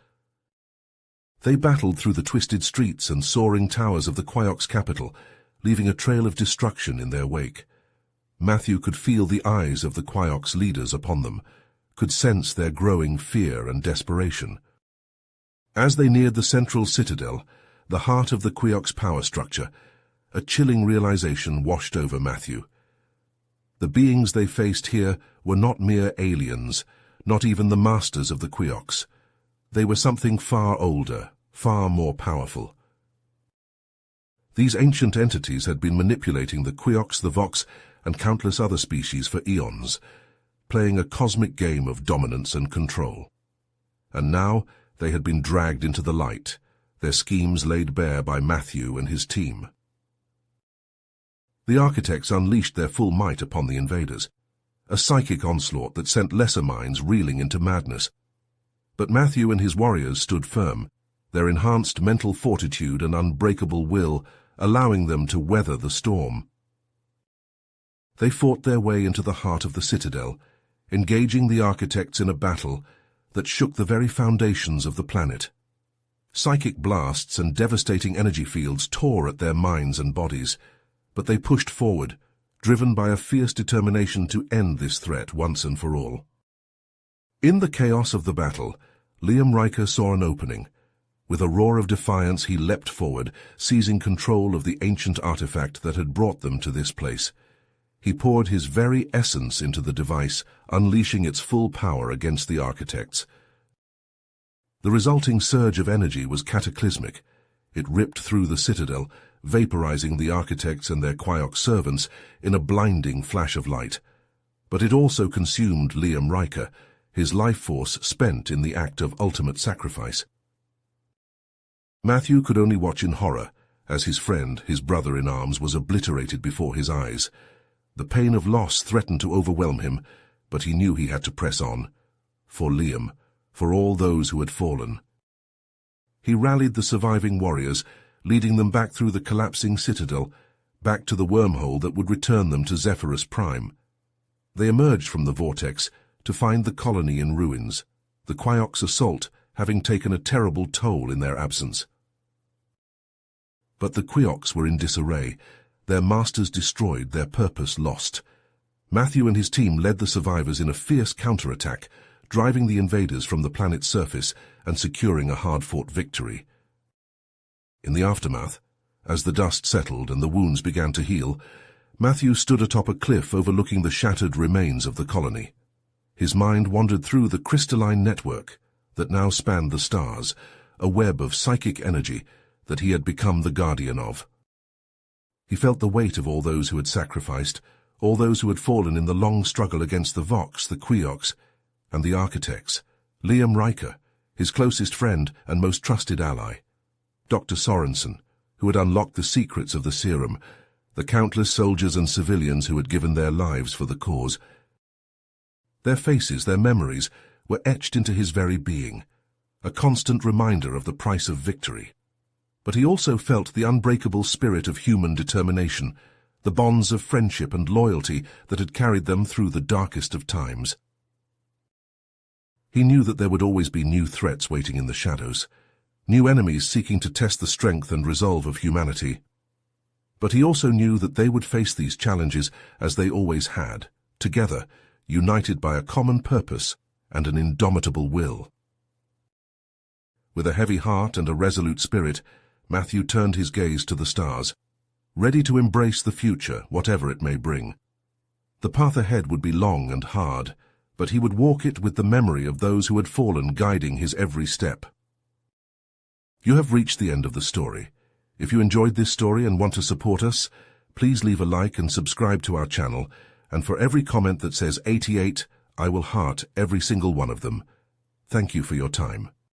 They battled through the twisted streets and soaring towers of the Quiox capital, leaving a trail of destruction in their wake. Matthew could feel the eyes of the Quiox leaders upon them, could sense their growing fear and desperation. As they neared the central citadel, the heart of the Quiox power structure, a chilling realization washed over Matthew. The beings they faced here were not mere aliens, not even the masters of the Quiox. They were something far older, far more powerful. These ancient entities had been manipulating the Quiox, the Vox, and countless other species for eons, playing a cosmic game of dominance and control. And now they had been dragged into the light, their schemes laid bare by Matthew and his team. The architects unleashed their full might upon the invaders, a psychic onslaught that sent lesser minds reeling into madness. But Matthew and his warriors stood firm, their enhanced mental fortitude and unbreakable will allowing them to weather the storm. They fought their way into the heart of the citadel, engaging the architects in a battle that shook the very foundations of the planet. Psychic blasts and devastating energy fields tore at their minds and bodies, but they pushed forward, driven by a fierce determination to end this threat once and for all. In the chaos of the battle, Liam Riker saw an opening. With a roar of defiance, he leapt forward, seizing control of the ancient artifact that had brought them to this place. He poured his very essence into the device, unleashing its full power against the architects. The resulting surge of energy was cataclysmic. It ripped through the citadel, vaporizing the architects and their Quiox servants in a blinding flash of light. But it also consumed Liam Riker, his life force spent in the act of ultimate sacrifice. Matthew could only watch in horror as his friend, his brother-in-arms, was obliterated before his eyes. The pain of loss threatened to overwhelm him, but he knew he had to press on. For Liam, for all those who had fallen. He rallied the surviving warriors, leading them back through the collapsing citadel, back to the wormhole that would return them to Zephyrus Prime. They emerged from the vortex to find the colony in ruins, the Quiox assault having taken a terrible toll in their absence. But the Quiox were in disarray, their masters destroyed, their purpose lost. Matthew and his team led the survivors in a fierce counterattack, driving the invaders from the planet's surface and securing a hard-fought victory. In the aftermath, as the dust settled and the wounds began to heal, Matthew stood atop a cliff overlooking the shattered remains of the colony. His mind wandered through the crystalline network that now spanned the stars, a web of psychic energy that he had become the guardian of. He felt the weight of all those who had sacrificed, all those who had fallen in the long struggle against the Vox, the Queox, and the Architects, Liam Riker, his closest friend and most trusted ally, Dr. Sorensen, who had unlocked the secrets of the serum, the countless soldiers and civilians who had given their lives for the cause. Their faces, their memories, were etched into his very being, a constant reminder of the price of victory. But he also felt the unbreakable spirit of human determination, the bonds of friendship and loyalty that had carried them through the darkest of times. He knew that there would always be new threats waiting in the shadows, new enemies seeking to test the strength and resolve of humanity. But he also knew that they would face these challenges as they always had, together, united by a common purpose and an indomitable will. With a heavy heart and a resolute spirit, Matthew turned his gaze to the stars, ready to embrace the future, whatever it may bring. The path ahead would be long and hard, but he would walk it with the memory of those who had fallen guiding his every step. You have reached the end of the story. If you enjoyed this story and want to support us, please leave a like and subscribe to our channel, and for every comment that says 88, I will heart every single one of them. Thank you for your time.